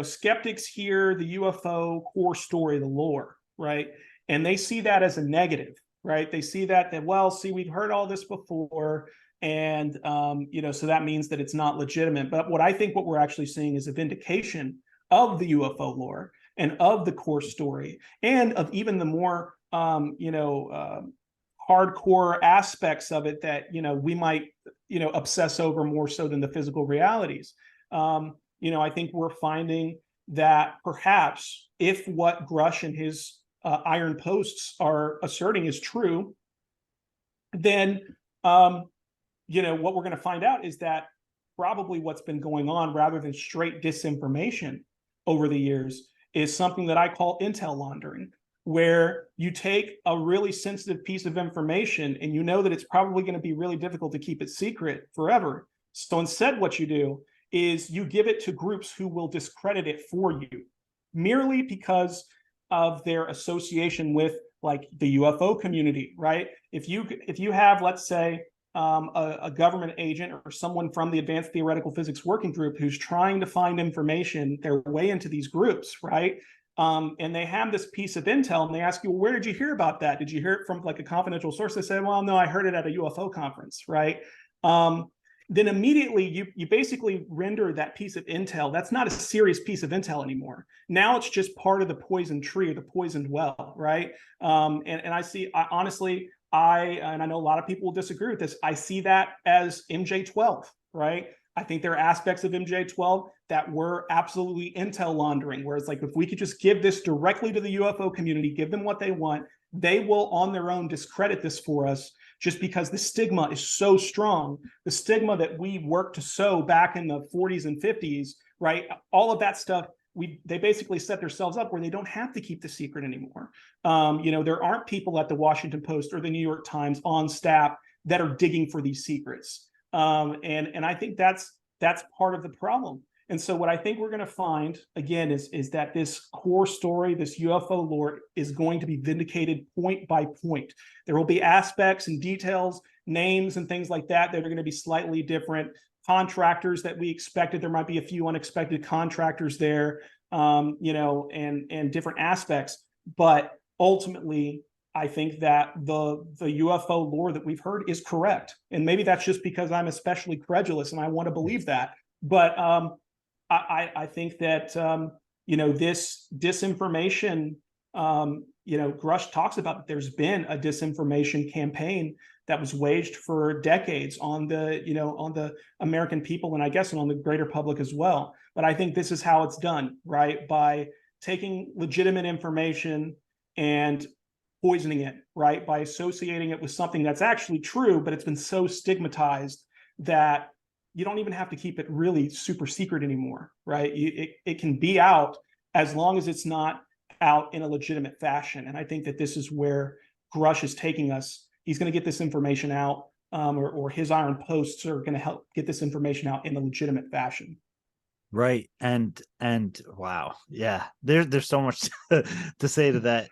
skeptics hear the UFO core story, the lore, right, and they see that as a negative, right? They see that well, see, we've heard all this before, and so that means that it's not legitimate. But what we're actually seeing is a vindication of the UFO lore and of the core story, and of even the more hardcore aspects of it that we might obsess over more so than the physical realities. I think we're finding that perhaps if what Grush and his iron posts are asserting is true, then what we're going to find out is that probably what's been going on, rather than straight disinformation over the years, is something that I call intel laundering, where you take a really sensitive piece of information and you know that it's probably going to be really difficult to keep it secret forever. So instead, what you do is you give it to groups who will discredit it for you, merely because of their association with, like, the UFO community, right? If you have, let's say, a government agent or someone from the Advanced Theoretical Physics Working Group who's trying to find information their way into these groups, right? And they have this piece of intel and they ask you, well, where did you hear about that? Did you hear it from like a confidential source? They say, well, no, I heard it at a UFO conference, right? Then immediately you basically render that piece of intel. That's not a serious piece of intel anymore. Now it's just part of the poisoned tree or the poisoned well, right? And I see, honestly, and I know a lot of people will disagree with this, I see that as MJ12, right? I think there are aspects of MJ12 that were absolutely intel laundering, where it's like, if we could just give this directly to the UFO community, give them what they want, they will on their own discredit this for us, just because the stigma is so strong. The stigma that we worked to sow back in the 40s and 50s, right? All of that stuff, they basically set themselves up where they don't have to keep the secret anymore. There aren't people at the Washington Post or the New York Times on staff that are digging for these secrets. And I think that's part of the problem. And so what I think we're going to find, again, is that this core story, this UFO lore, is going to be vindicated point by point. There will be aspects and details, names and things like that are going to be slightly different. Contractors that we expected, there might be a few unexpected contractors there, and different aspects. But ultimately, I think that the UFO lore that we've heard is correct. And maybe that's just because I'm especially credulous and I want to believe that. But I think that, this disinformation, Grush talks about that there's been a disinformation campaign that was waged for decades on the American people, and I guess on the greater public as well. But I think this is how it's done, right? By taking legitimate information and poisoning it, right? By associating it with something that's actually true, but it's been so stigmatized that you don't even have to keep it really super secret anymore, right? It can be out as long as it's not out in a legitimate fashion. And I think that this is where Grush is taking us. He's going to get this information out, or his iron posts are going to help get this information out in a legitimate fashion. Right. And wow. Yeah. There's so much to say to that.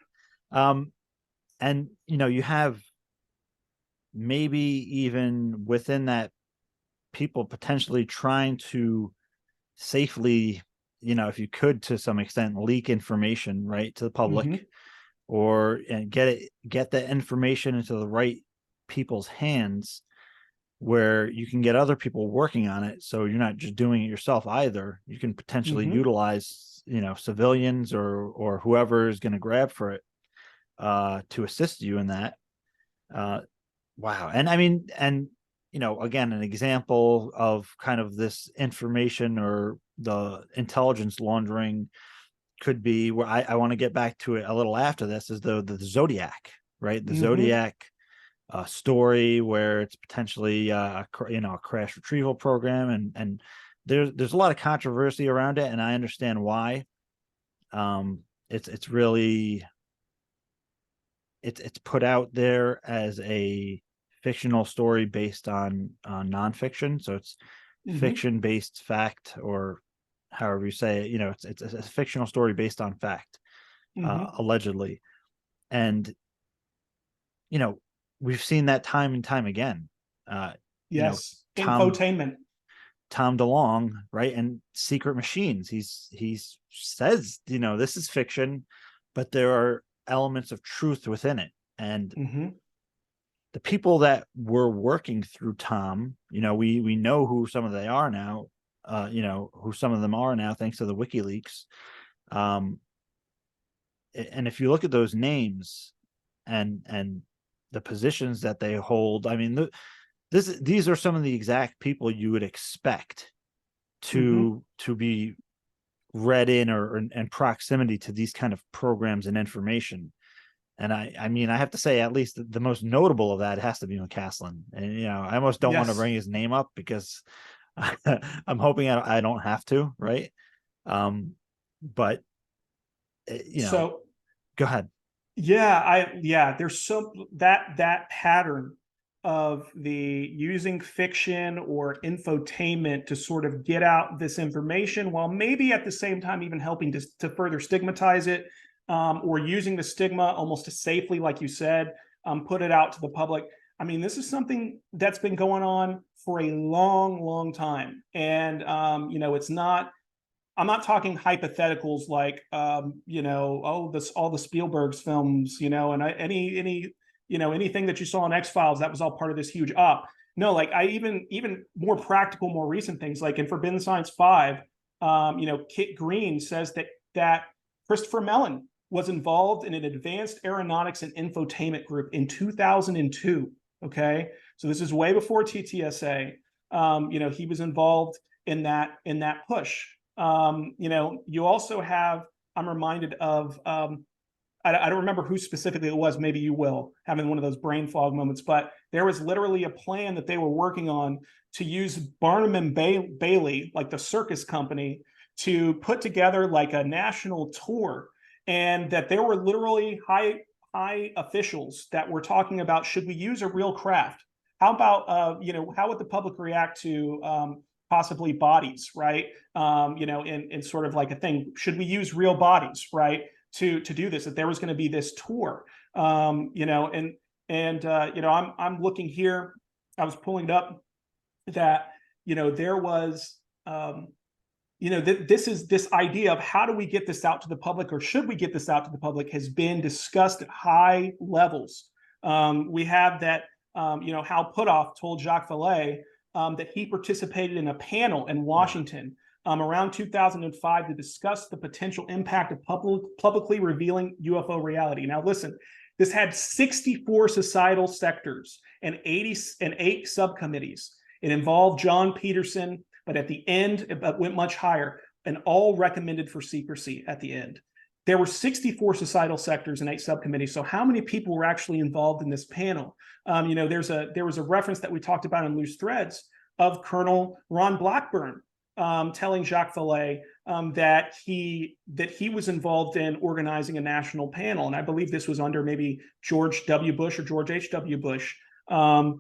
And you have maybe even within that people potentially trying to safely, if you could to some extent leak information right to the public, Mm-hmm. or and get that information into the right people's hands where you can get other people working on it, so you're not just doing it yourself either. You can potentially Mm-hmm. utilize civilians or whoever is going to grab for it to assist you in that. Wow. And I mean, and again, an example of kind of this information or the intelligence laundering could be where I want to get back to it a little after this, is the Zodiac, right? The Mm-hmm. Zodiac story where it's potentially a crash retrieval program, and there's a lot of controversy around it, and I understand why. It's really it's put out there as a fictional story based on nonfiction, so it's Mm-hmm. fiction based fact, or however you say it. It's a fictional story based on fact, Mm-hmm. allegedly. And we've seen that time and time again. uh Yes. tom Infotainment. Tom DeLonge, right? And Secret Machines, he's says this is fiction, but there are elements of truth within it. And Mm-hmm. the people that were working through Tom, we know who some of they are now, who some of them are now, thanks to the WikiLeaks. And if you look at those names and the positions that they hold, I mean, these are some of the exact people you would expect to be read in or in proximity to these kind of programs and information. And I mean, I have to say, at least the most notable of that has to be McCaslin. And I almost don't want to Yes. bring his name up because I'm hoping I don't have to, right? But So go ahead. yeah, there's so that pattern of the using fiction or infotainment to sort of get out this information while maybe at the same time even helping to further stigmatize it, or using the stigma almost to safely, like you said, put it out to the public. I mean, this is something that's been going on for a long time. And it's not, I'm not talking hypotheticals like, oh, this all the Spielberg's films, and anything that you saw on X-Files, that was all part of this huge op. No, like I even more practical, more recent things, like in Forbidden Science 5, Kit Green says that Christopher Mellon was involved in an advanced aeronautics and infotainment group in 2002. Okay, so this is way before TTSA. He was involved in that push. You also have, I'm reminded of, I don't remember who specifically it was, maybe you will, having one of those brain fog moments, but there was literally a plan that they were working on to use Barnum and Bailey, like the circus company, to put together like a national tour, and that there were literally high officials that were talking about, should we use a real craft? How about, how would the public react to possibly bodies, right? In sort of like a thing, should we use real bodies, right? To do this, that there was going to be this tour, I'm looking here, I was pulling it up, that there was this idea of how do we get this out to the public, or should we get this out to the public, has been discussed at high levels. We have that, Hal Puthoff told Jacques Vallée that he participated in a panel in Washington around 2005 to discuss the potential impact of publicly revealing UFO reality. Now, listen, this had 64 societal sectors and 8 subcommittees. It involved John Peterson, but at the end, it went much higher, and all recommended for secrecy at the end. There were 64 societal sectors and 8 subcommittees. So how many people were actually involved in this panel? There was a reference that we talked about in Loose Threads, of Colonel Ron Blackburn telling Jacques Vallée that he was involved in organizing a national panel, and I believe this was under maybe George W. Bush or George H.W. Bush, to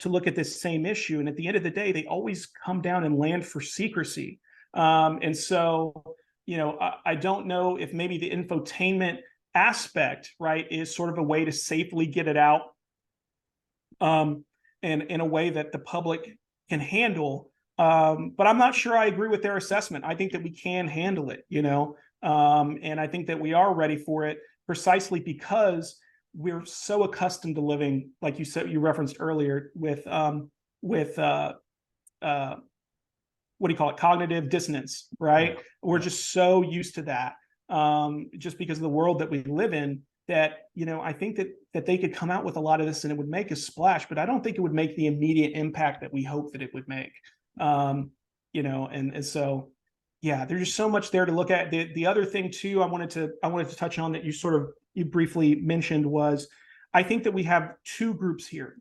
look at this same issue. And at the end of the day, they always come down and land for secrecy. And so, I don't know if maybe the infotainment aspect, right, is sort of a way to safely get it out, and in a way that the public can handle. But I'm not sure I agree with their assessment. I think that we can handle it, and I think that we are ready for it, precisely because we're so accustomed to living, like you said, you referenced earlier, with what do you call it? Cognitive dissonance, right? Yeah. We're just so used to that, just because of the world that we live in, that, I think that they could come out with a lot of this and it would make a splash, but I don't think it would make the immediate impact that we hope that it would make. And so, yeah, there's just so much there to look at. The other thing too, I wanted to touch on, that you briefly mentioned, was I think that we have two groups here.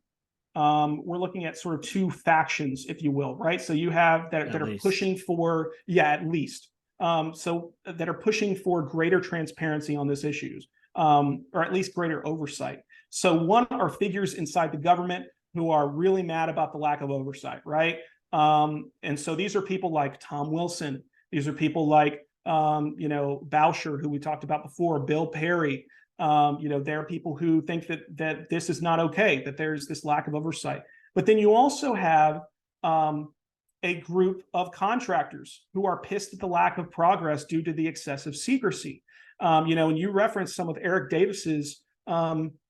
We're looking at sort of two factions, if you will, right? So you have that are pushing for, at least. So that are pushing for greater transparency on this issues, or at least greater oversight. So one are figures inside the government who are really mad about the lack of oversight, right? And so these are people like Tom Wilson. These are people like, Boucher, who we talked about before, Bill Perry. There are people who think that this is not okay, that there's this lack of oversight. But then you also have a group of contractors who are pissed at the lack of progress due to the excessive secrecy. And you referenced some of Eric Davis's,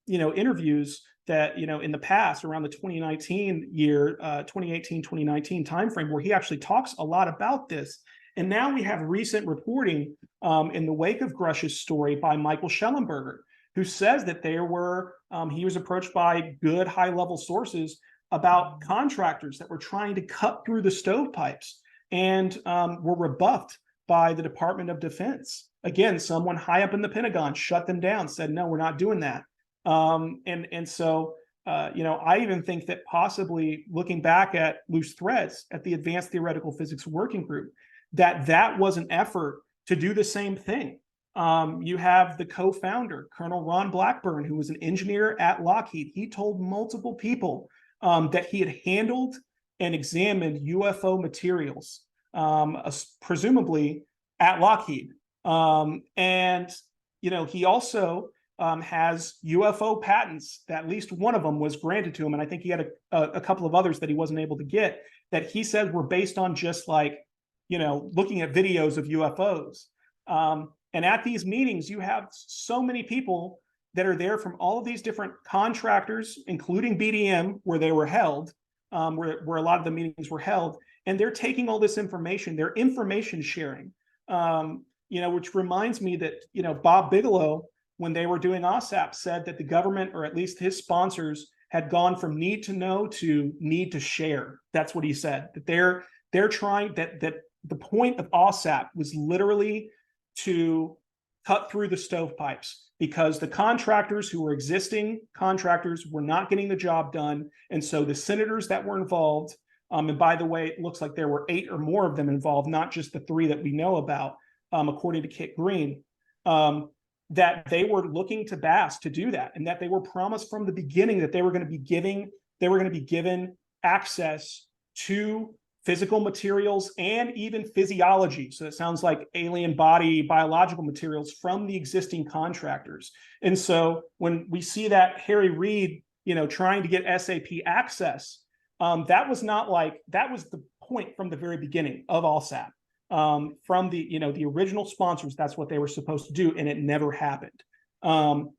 interviews that, in the past, around the 2019 year, 2018, 2019 timeframe, where he actually talks a lot about this. And now we have recent reporting in the wake of Grush's story by Michael Schellenberger, who says that he was approached by good high-level sources about contractors that were trying to cut through the stovepipes and were rebuffed by the Department of Defense. Again, someone high up in the Pentagon shut them down, said, no, we're not doing that. So I even think that possibly, looking back at Loose Threads, at the Advanced Theoretical Physics Working Group, that was an effort to do the same thing. You have the co-founder, Colonel Ron Blackburn, who was an engineer at Lockheed. He told multiple people that he had handled and examined UFO materials, presumably at Lockheed. He also has UFO patents. At least one of them was granted to him, and I think he had a couple of others that he wasn't able to get, that he said were based on just looking at videos of UFOs. And at these meetings, you have so many people that are there from all of these different contractors, including BDM, where they were held, where a lot of the meetings were held, and they're taking all this information, they're information sharing, which reminds me that, Bob Bigelow, when they were doing OSAP, said that the government, or at least his sponsors, had gone from need to know to need to share. That's what he said, that they're trying, that the point of OSAP was literally to cut through the stovepipes, because the contractors who were existing contractors were not getting the job done. And so the senators that were involved, and by the way, it looks like there were 8 or more of them involved, not just the 3 that we know about, according to Kit Green, that they were looking to Bass to do that, and that they were promised from the beginning that they were going to be given access to physical materials and even physiology. So it sounds like alien body biological materials from the existing contractors. And so when we see that Harry Reid, trying to get SAP access, that was the point from the very beginning of ALSAP. From the original sponsors, that's what they were supposed to do, and it never happened. And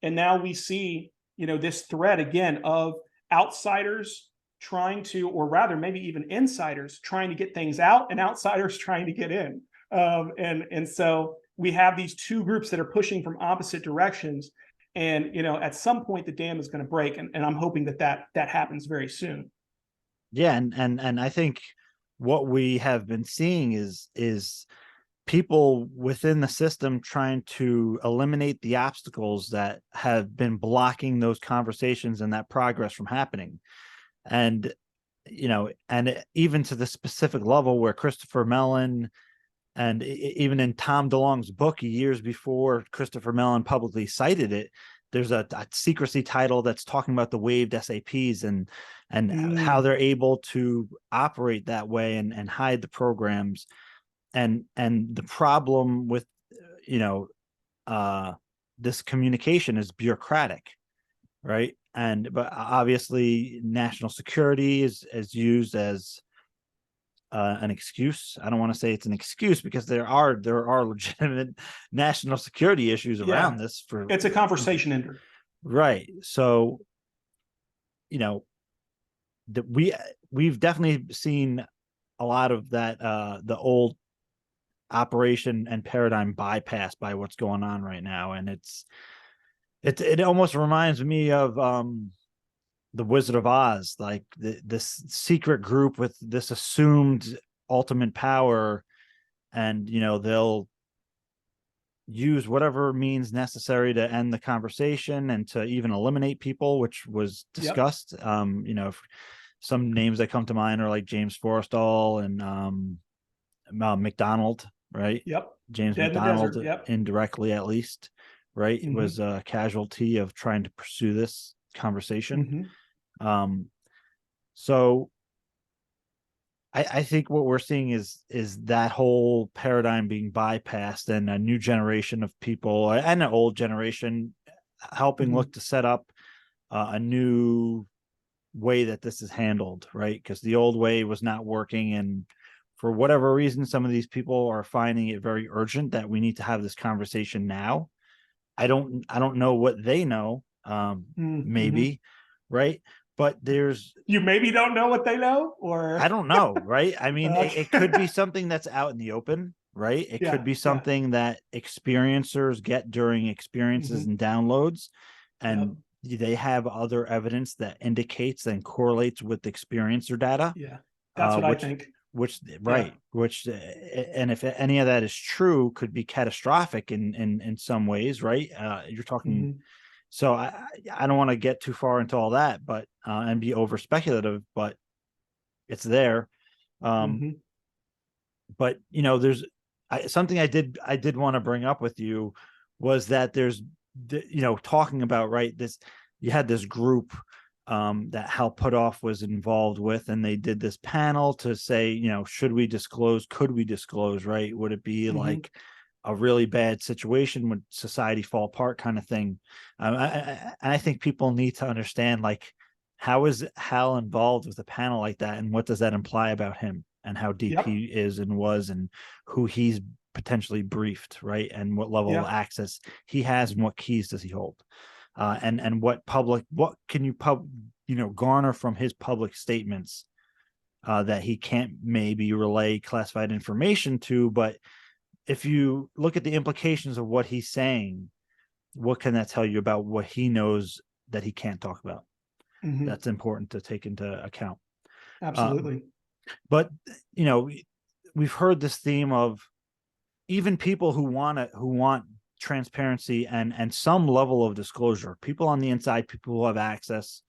now we see, this thread again of outsiders trying to, or rather maybe even insiders trying to get things out, and outsiders trying to get in. And so we have these two groups that are pushing from opposite directions. And, at some point the dam is going to break. And I'm hoping that happens very soon. Yeah. And I think what we have been seeing is people within the system trying to eliminate the obstacles that have been blocking those conversations and that progress from happening. And and even to the specific level where Christopher Mellon, and even in Tom DeLonge's book years before Christopher Mellon publicly cited it, there's a secrecy title that's talking about the waived SAPs and how they're able to operate that way and hide the programs. And the problem with this communication is bureaucratic, right? But obviously national security is used as an excuse. I don't want to say it's an excuse, because there are legitimate national security issues around this. It's a conversation ender, right? So we've definitely seen a lot of that, the old operation and paradigm bypassed by what's going on right now. And it almost reminds me of the Wizard of Oz, like this secret group with this assumed ultimate power, and they'll use whatever means necessary to end the conversation and to even eliminate people, which was discussed. Some names that come to mind are like James Forrestal and McDonald, right? James Dead McDonald, in the desert. indirectly at least, right? Was a casualty of trying to pursue this conversation. So I think what we're seeing is that whole paradigm being bypassed, and a new generation of people and an old generation helping look to set up a new way that this is handled, right? Because the old way was not working, and for whatever reason, some of these people are finding it very urgent that we need to have this conversation now. I don't know what they know. Maybe, right? But you maybe don't know what they know, or I don't know, right? I mean, it could be something that's out in the open, right? It could be something that experiencers get during experiences and downloads, and they have other evidence that indicates and correlates with experiencer data. That's what I think. Which and if any of that is true, could be catastrophic in some ways, right? You're talking. So I don't want to get too far into all that, but and be over speculative, but it's there. But there's something I did want to bring up with you, was that there's talking about, right, this, you had this group that Hal Puthoff was involved with, and they did this panel to say, should we disclose, could we disclose, right? Would it be like a really bad situation, would society fall apart, kind of thing? I think people need to understand, like, how is Hal involved with a panel like that, and what does that imply about him, and how deep he is and was, and who he's potentially briefed, right? And what level of access he has, and what keys does he hold, and what can you garner from his public statements that he can't maybe relay classified information to. But if you look at the implications of what he's saying, what can that tell you about what he knows that he can't talk about? That's important to take into account. Absolutely. But we've heard this theme of even people who want transparency and some level of disclosure, people on the inside, people who have access.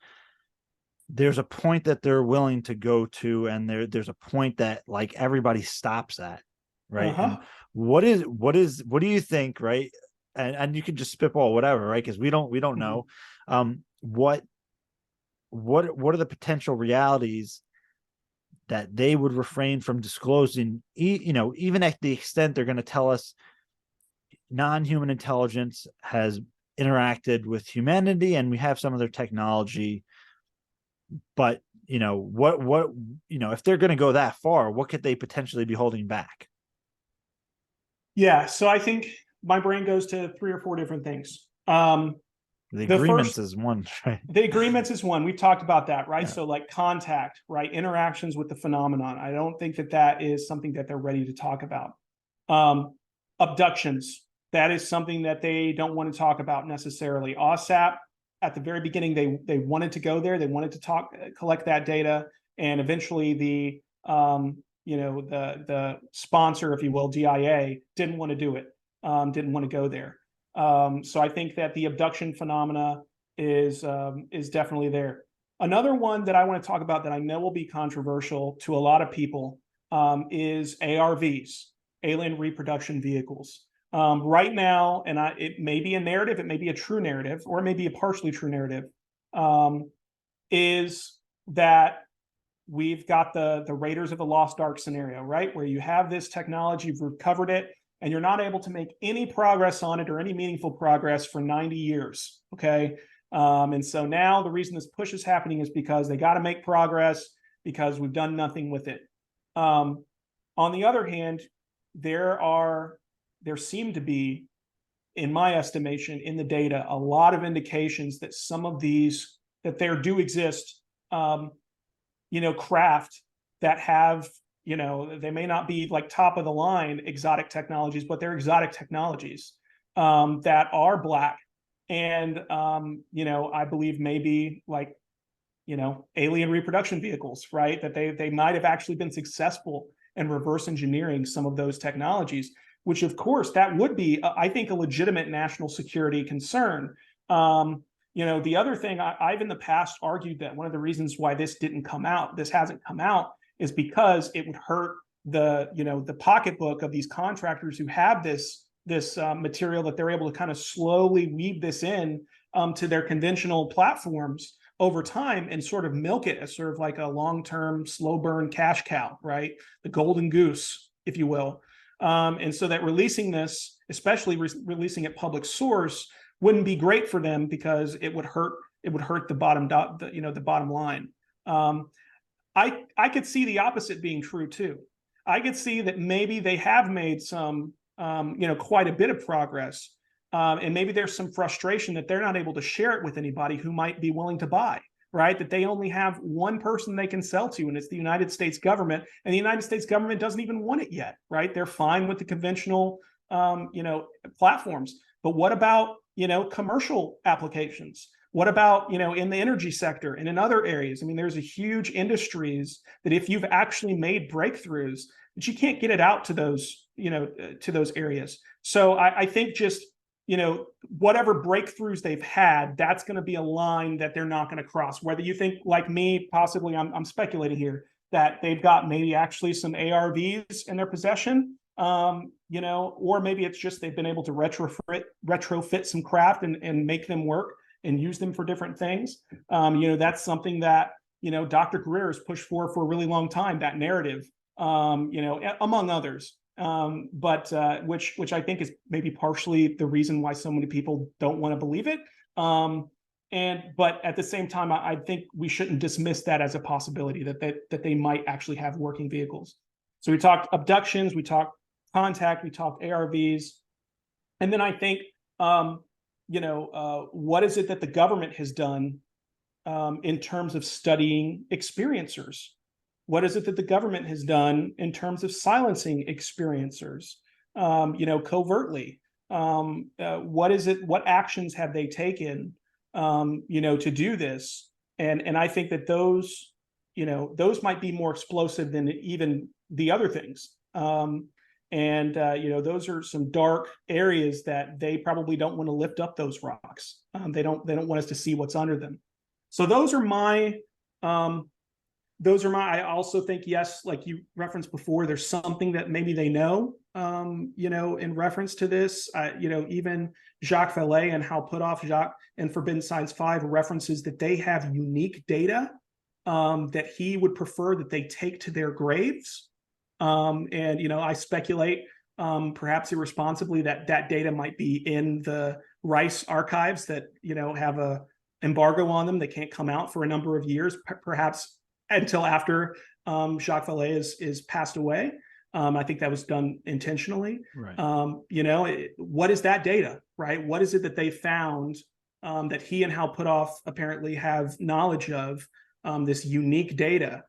There's a point that they're willing to go to, and there's a point that, like, everybody stops at, right? And what do you think, right? And you can just spitball whatever, right? Because we don't know. What are the potential realities that they would refrain from disclosing, even at the extent they're going to tell us non-human intelligence has interacted with humanity and we have some of their technology? But what if they're going to go that far, what could they potentially be holding back? So I think my brain goes to 3 or 4 different things. The agreements is one, right? The agreements is one. We've talked about that, right? So like contact, right? Interactions with the phenomenon. I don't think that is something that they're ready to talk about. Abductions. That is something that they don't want to talk about necessarily. OSAP, at the very beginning, they wanted to go there. They wanted to collect that data, and eventually the sponsor, if you will, DIA, didn't want to do it. Didn't want to go there. So I think that the abduction phenomena is definitely there. Another one that I want to talk about that I know will be controversial to a lot of people is ARVs, alien reproduction vehicles. Right now, and it may be a narrative, it may be a true narrative, or it may be a partially true narrative, is that we've got the Raiders of the Lost Ark scenario, right? Where you have this technology, you've recovered it, and you're not able to make any progress on it or any meaningful progress for 90 years, okay? And so now the reason this push is happening is because they got to make progress because we've done nothing with it. On the other hand, there seem to be, in my estimation, in the data, a lot of indications that some of these, that there do exist, craft that have, they may not be like top of the line exotic technologies, but they're exotic technologies that are Black. And, I believe maybe like, alien reproduction vehicles, right? That they might have actually been successful in reverse engineering some of those technologies, which of course that would be, I think, a legitimate national security concern. The other thing I've in the past argued that one of the reasons why this hasn't come out, is because it would hurt the pocketbook of these contractors who have this material that they're able to kind of slowly weave this in to their conventional platforms over time and sort of milk it as sort of like a long-term slow burn cash cow, right? The golden goose, if you will. And so that releasing this, especially releasing it public source, wouldn't be great for them because it would hurt the bottom line. I could see the opposite being true too. I could see that maybe they have made some quite a bit of progress, and maybe there's some frustration that they're not able to share it with anybody who might be willing to buy, right? That they only have one person they can sell to, and it's the United States government, and the United States government doesn't even want it yet, right? They're fine with the conventional platforms, but what about commercial applications? What about in the energy sector and in other areas? I mean, there's a huge industries that if you've actually made breakthroughs, that you can't get it out to those areas. So I think just whatever breakthroughs they've had, that's going to be a line that they're not going to cross. Whether you think like me, possibly, I'm speculating here, that they've got maybe actually some ARVs in their possession, or maybe it's just they've been able to retrofit some craft and make them work and use them for different things. That's something that Dr. Greer has pushed for a really long time, that narrative, among others. But which I think is maybe partially the reason why so many people don't want to believe it. But at the same time, I think we shouldn't dismiss that as a possibility that they might actually have working vehicles. So we talked abductions, we talked contact, we talked ARVs, and then I think what is it that the government has done in terms of studying experiencers? What is it that the government has done in terms of silencing experiencers, covertly? What actions have they taken, to do this? And I think that those might be more explosive than even the other things. Those are some dark areas that they probably don't want to lift up those rocks. They don't want us to see what's under them. So those are my, I also think, yes, like you referenced before, there's something that maybe they know, in reference to this, even Jacques Vallée and Hal Puthoff, Jacques and Forbidden Science 5 references that they have unique data that he would prefer that they take to their graves. I speculate, perhaps irresponsibly, that data might be in the Rice archives that, have a embargo on them. They can't come out for a number of years, perhaps until after Jacques Vallée is passed away. I think that was done intentionally. Right. What is that data, right? What is it that they found that he and Hal Puthoff apparently have knowledge of, this unique data?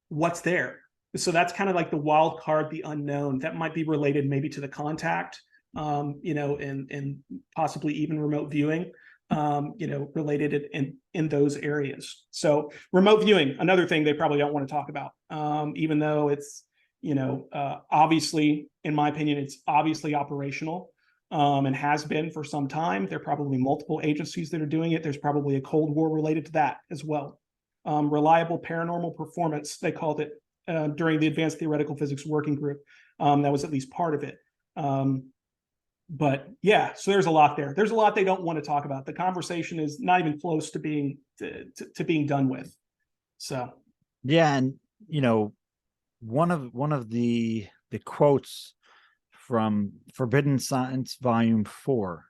What's there? So that's kind of like the wild card, the unknown. That might be related maybe to the contact, and possibly even remote viewing, related in those areas. So remote viewing, another thing they probably don't want to talk about, even though it's, obviously, in my opinion, it's obviously operational. and has been for some time. There are probably multiple agencies that are doing it. There's probably a Cold War related to that as well. Reliable paranormal performance, they called it during the Advanced Theoretical Physics Working Group. That was at least part of it. But yeah, so there's a lot there. There's a lot they don't want to talk about. The conversation is not even close to being being done with. So yeah, and one of the quotes from Forbidden Science Volume 4,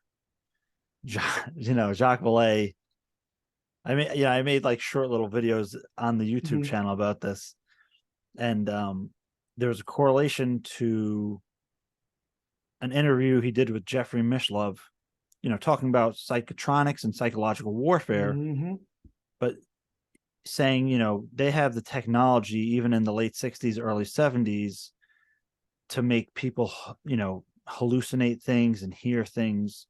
Jacques Vallée. I made like short little videos on the YouTube channel about this, and there's a correlation to an interview he did with Jeffrey Mishlove, talking about psychotronics and psychological warfare, but saying, they have the technology even in the late 60s, early 70s to make people, hallucinate things and hear things.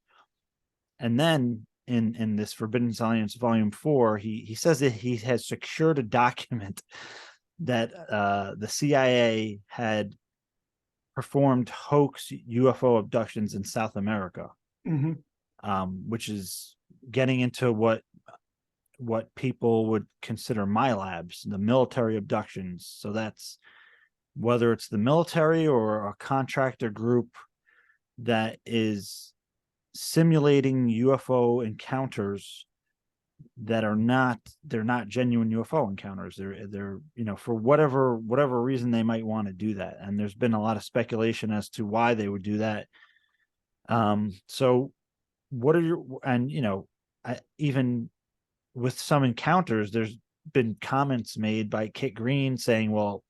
And then in this Forbidden Science Volume 4, he says that he has secured a document that the CIA had performed hoax UFO abductions in South America, which is getting into what people would consider MyLabs, the military abductions. So that's whether it's the military or a contractor group that is simulating UFO encounters that are not genuine UFO encounters. They're for whatever reason they might want to do that. And there's been a lot of speculation as to why they would do that. So what are your, and even with some encounters, there's been comments made by Kit Green saying, well,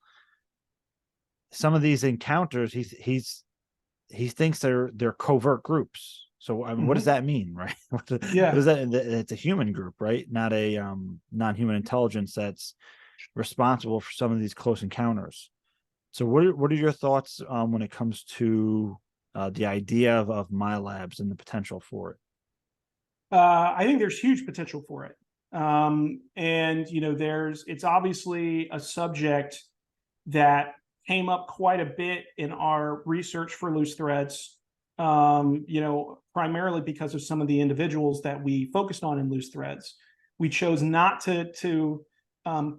some of these encounters he thinks they're covert groups. So I mean, what does that mean, right? What is that? It's a human group, right? Not a non-human intelligence that's responsible for some of these close encounters. So what are your thoughts when it comes to the idea of MyLabs and the potential for it? I think there's huge potential for it. And it's obviously a subject that came up quite a bit in our research for Loose Threads, primarily because of some of the individuals that we focused on in Loose Threads. We chose not to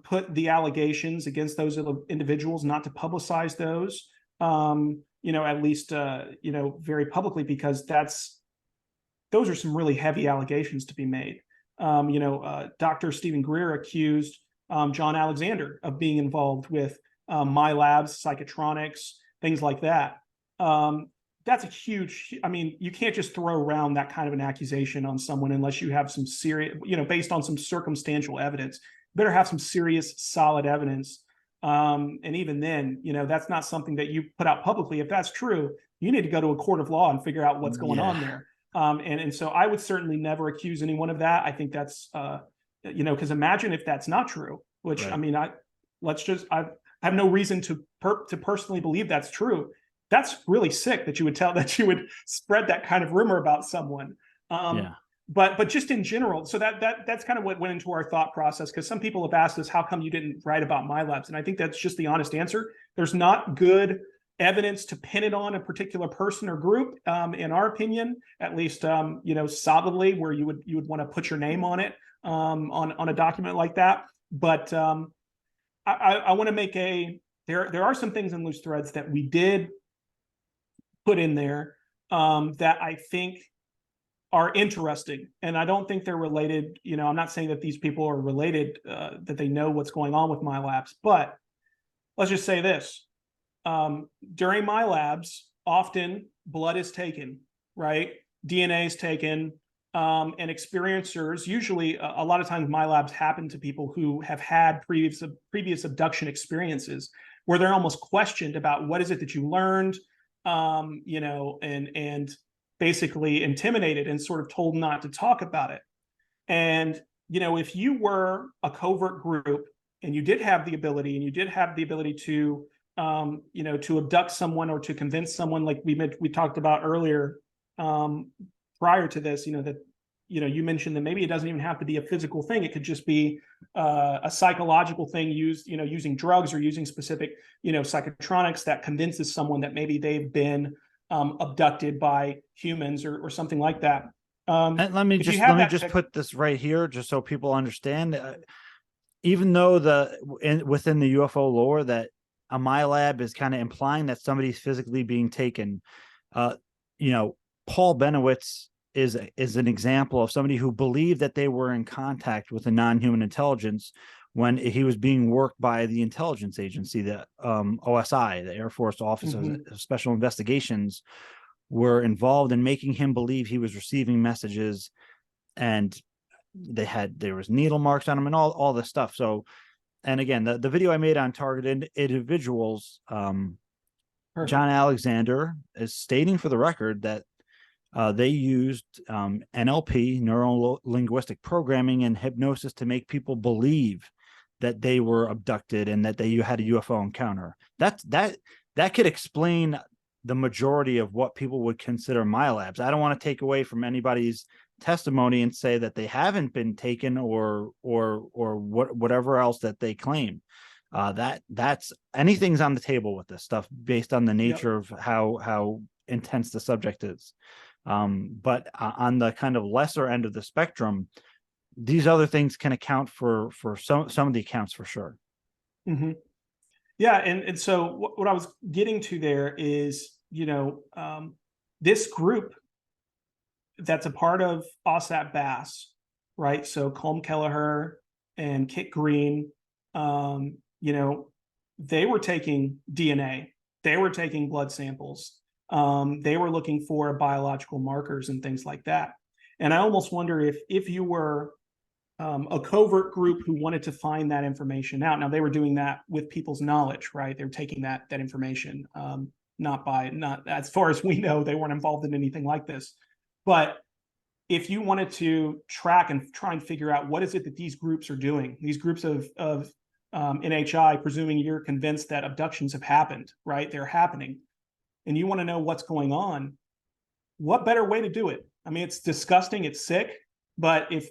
put the allegations against those individuals, not to publicize those, at least, very publicly, because those are some really heavy allegations to be made. Dr. Stephen Greer accused John Alexander of being involved with MyLabs, psychotronics, things like that. That's a huge, you can't just throw around that kind of an accusation on someone unless you have some serious, based on some circumstantial evidence. You better have some serious, solid evidence. And even then, that's not something that you put out publicly. If that's true, you need to go to a court of law and figure out what's going on there. And so I would certainly never accuse anyone of that. I think that's, because imagine if that's not true, which, right. I have no reason to personally believe that's true. That's really sick that you would spread that kind of rumor about someone. But just in general, so that's kind of what went into our thought process, because some people have asked us, how come you didn't write about MyLabs? And I think that's just the honest answer. There's not good evidence to pin it on a particular person or group, in our opinion, at least, solidly, where you would want to put your name on it, on a document like that. But I want to make there are some things in Loose Threads that we did put in there that I think are interesting, and I don't think they're related. I'm not saying that these people are related, that they know what's going on with MyLabs, but let's just say this. During MyLabs, often blood is taken, right? DNA is taken, and experiencers, usually a lot of times MyLabs happen to people who have had previous abduction experiences, where they're almost questioned about what is it that you learned, and basically intimidated and sort of told not to talk about it. And, if you were a covert group and you did have the ability to, to abduct someone or to convince someone, like we talked about earlier, prior to this, that, you mentioned that maybe it doesn't even have to be a physical thing. It could just be a psychological thing used, using drugs or using specific, psychotronics that convinces someone that maybe they've been abducted by humans or something like that. And let me if you just have let me that just tech- put this right here, just so people understand. Even though within the UFO lore that a MyLab is kind of implying that somebody's physically being taken, uh, you know, Paul Benowitz is an example of somebody who believed that they were in contact with a non-human intelligence when he was being worked by the intelligence agency, the OSI, the Air Force Office of Special Investigations, were involved in making him believe he was receiving messages, and there was needle marks on him and all this stuff. So, and again, the video I made on targeted individuals, John Alexander is stating for the record that they used NLP, neuro linguistic programming, and hypnosis to make people believe that they were abducted and that you had a UFO encounter. That could explain the majority of what people would consider MyLabs. I don't want to take away from anybody's testimony and say that they haven't been taken or whatever else that they claim. That's anything's on the table with this stuff based on the nature of how intense the subject is. But on the kind of lesser end of the spectrum, these other things can account for some of the accounts for sure. Mm-hmm. Yeah, and so what I was getting to there is, this group that's a part of OSAP Bass, right? So Colm Kelleher and Kit Green, they were taking DNA, they were taking blood samples, they were looking for biological markers and things like that. And I almost wonder if you were a covert group who wanted to find that information out. Now they were doing that with people's knowledge, right? They were taking that information, not as far as we know, they weren't involved in anything like this. But if you wanted to track and try and figure out what is it that these groups are doing, these groups of NHI, presuming you're convinced that abductions have happened, right? They're happening, and you want to know what's going on. What better way to do it? I mean, it's disgusting, it's sick, but if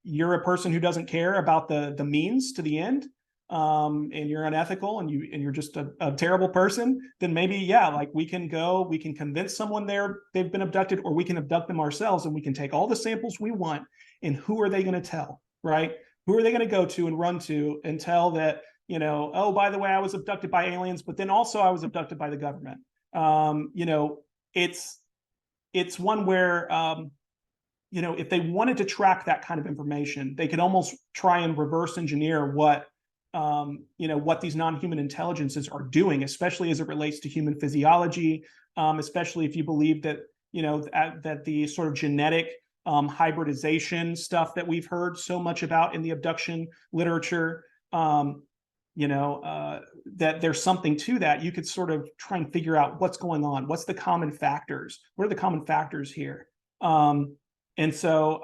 you're a person who doesn't care about the means to the end, and you're unethical and you're just a terrible person, then maybe, like we can convince someone they've been abducted, or we can abduct them ourselves, and we can take all the samples we want. And who are they going to tell, right? Who are they going to go to and run to and tell that, oh, by the way, I was abducted by aliens, but then also I was abducted by the government. It's one where, if they wanted to track that kind of information, they could almost try and reverse engineer what these non-human intelligences are doing, especially as it relates to human physiology, especially if you believe that, that the sort of genetic hybridization stuff that we've heard so much about in the abduction literature, that there's something to that. You could sort of try and figure out what's going on. What's the common factors? What are the common factors here? And so,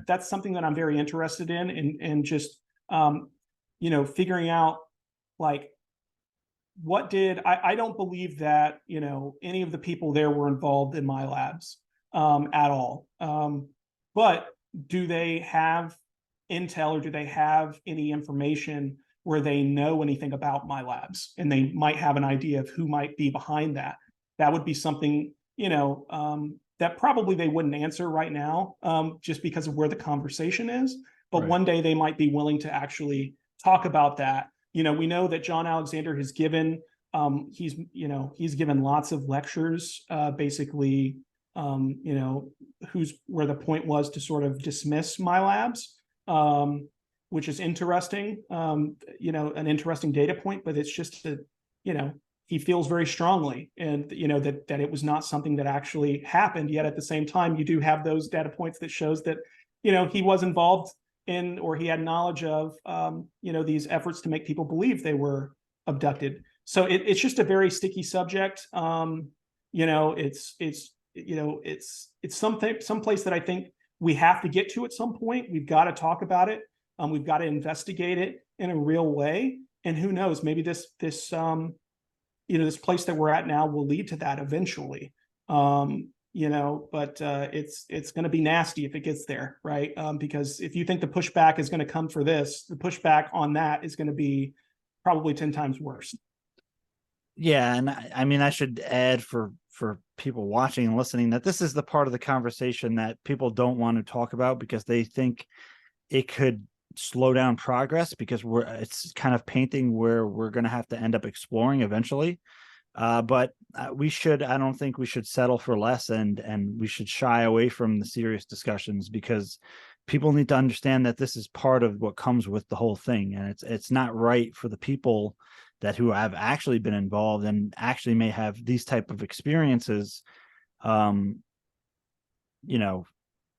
that's something that I'm very interested in, and just, figuring out, like, what did I don't believe that, any of the people there were involved in MyLabs at all. But do they have intel, or do they have any information where they know anything about MyLabs, and they might have an idea of who might be behind that? That would be something, that probably they wouldn't answer right now, just because of where the conversation is. But Right. One day they might be willing to actually talk about that. We know that John Alexander has given, he's given lots of lectures, basically, where the point was to sort of dismiss MyLabs, which is interesting, an interesting data point, but it's just that, he feels very strongly, and that it was not something that actually happened. Yet at the same time, you do have those data points that shows that he was involved in, or he had knowledge of these efforts to make people believe they were abducted. So it's just a very sticky subject. It's some place that I think we have to get to at some point. We've got to talk about it. We've got to investigate it in a real way. And who knows, maybe this place that we're at now will lead to that eventually. But it's going to be nasty if it gets there, right? Because if you think the pushback is going to come for this, the pushback on that is going to be probably 10 times worse. Yeah, and I mean, I should add for people watching and listening that this is the part of the conversation that people don't want to talk about because they think it could slow down progress because it's kind of painting where we're going to have to end up exploring eventually. But I don't think we should settle for less, and we should shy away from the serious discussions because people need to understand that this is part of what comes with the whole thing, and it's not right for the people that who have actually been involved and actually may have these type of experiences. Um, you know,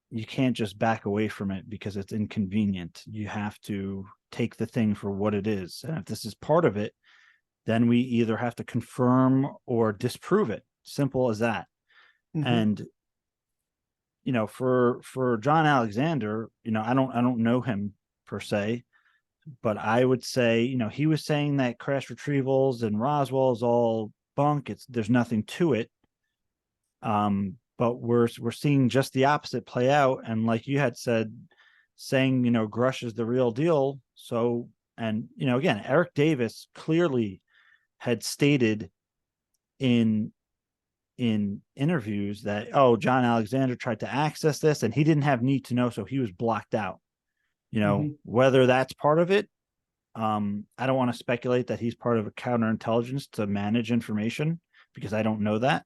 you can't just back away from it because it's inconvenient. You have to take the thing for what it is, and if this is part of it, then we either have to confirm or disprove it. Simple as that. Mm-hmm. And for John Alexander, I don't know him per se, but I would say, he was saying that crash retrievals and Roswell is all bunk. There's nothing to it. But we're seeing just the opposite play out. And like you had said, saying, Grush is the real deal. So, and again, Eric Davis clearly had stated in interviews that, John Alexander tried to access this and he didn't have need to know, so he was blocked out. Mm-hmm. Whether that's part of it, I don't want to speculate that he's part of a counterintelligence to manage information because I don't know that.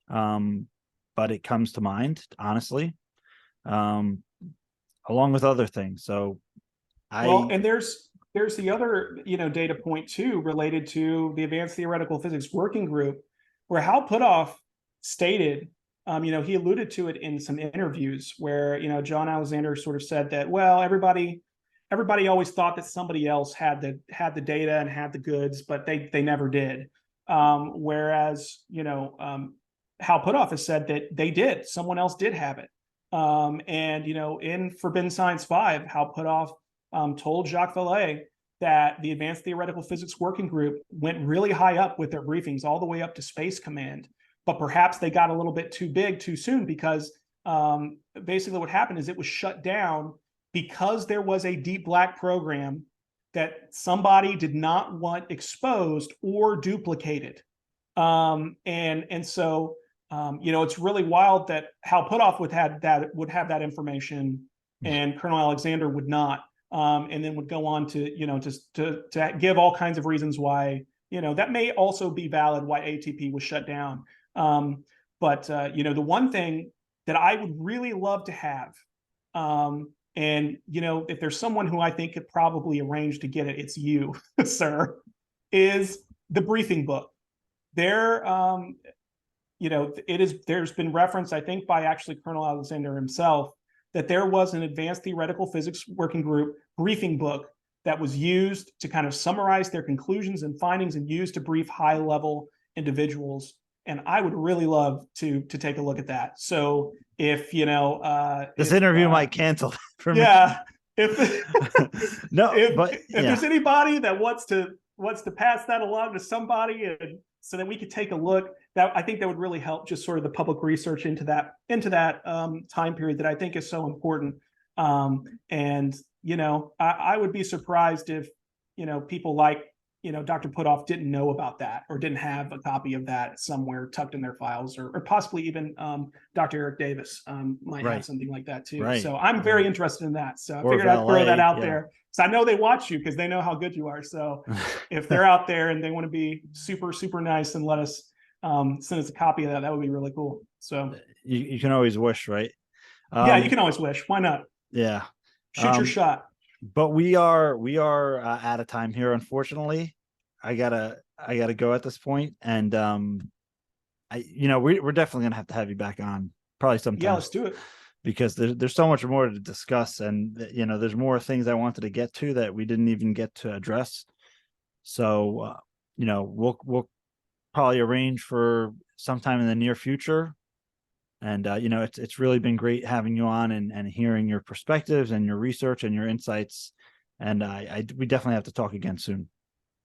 But it comes to mind, honestly, along with other things. So Well, and there's the other, data point too related to the Advanced Theoretical Physics Working Group, where Hal Puthoff stated, he alluded to it in some interviews where, John Alexander sort of said that, well, everybody always thought that somebody else had the data and had the goods, but they never did. Whereas, Hal Puthoff has said that they did, someone else did have it. And in Forbidden Science 5, Hal Puthoff told Jacques Vallée that the Advanced Theoretical Physics Working Group went really high up with their briefings, all the way up to Space Command. But perhaps they got a little bit too big too soon because basically what happened is it was shut down because there was a deep black program that somebody did not want exposed or duplicated. And so, it's really wild that Hal Puthoff would have that information and Colonel Alexander would not. And then would go on to, just to give all kinds of reasons why, that may also be valid why ATP was shut down. But the one thing that I would really love to have, and, if there's someone who I think could probably arrange to get it, it's you, sir, is the briefing book. There, there's been reference, I think, by actually Colonel Alexander himself, that there was an Advanced Theoretical Physics Working Group briefing book that was used to kind of summarize their conclusions and findings and used to brief high-level individuals. And I would really love to take a look at that. So if, this interview might cancel for me. Yeah. If no, if there's anybody that wants to pass that along to somebody, and so that we could take a look, that I think that would really help just sort of the public research into that time period that I think is so important. And I would be surprised if people like Dr. Puthoff didn't know about that or didn't have a copy of that somewhere tucked in their files, or possibly even Dr. Eric Davis might have something like that too. Right. So I'm very interested in that. So I Or figured I'd throw that out yeah. there. So I know they watch you because they know how good you are. So if they're out there and they want to be super, super nice and let us send us a copy of that, that would be really cool. So you can always wish, right? Yeah, you can always wish. Why not? Yeah. Shoot your shot. But we are out of time here, unfortunately. I gotta go at this point, and we're definitely gonna have to have you back on probably sometime. Yeah, let's do it. Because there's so much more to discuss, and there's more things I wanted to get to that we didn't even get to address. So we'll probably arrange for sometime in the near future. And it's really been great having you on and hearing your perspectives and your research and your insights. And we definitely have to talk again soon.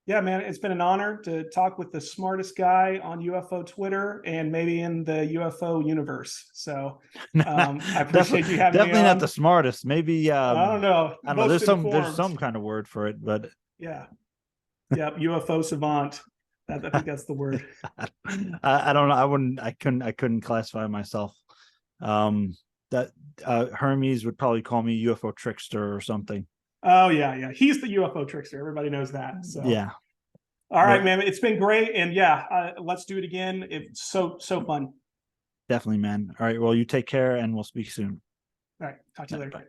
Yeah, man, it's been an honor to talk with the smartest guy on UFO Twitter and maybe in the UFO universe. So I appreciate you having me on. Definitely not the smartest. Maybe I don't know. I don't know. There's some kind of word for it, but yeah, UFO savant. I think that's the word. I don't know. I couldn't classify myself. That Hermes would probably call me UFO trickster or something. Oh yeah. He's the UFO trickster. Everybody knows that. So Yeah. all right, man. It's been great. And yeah, let's do it again. It's so fun. Definitely, man. All right. Well, you take care and we'll speak soon. All right. Talk to you later. Bye.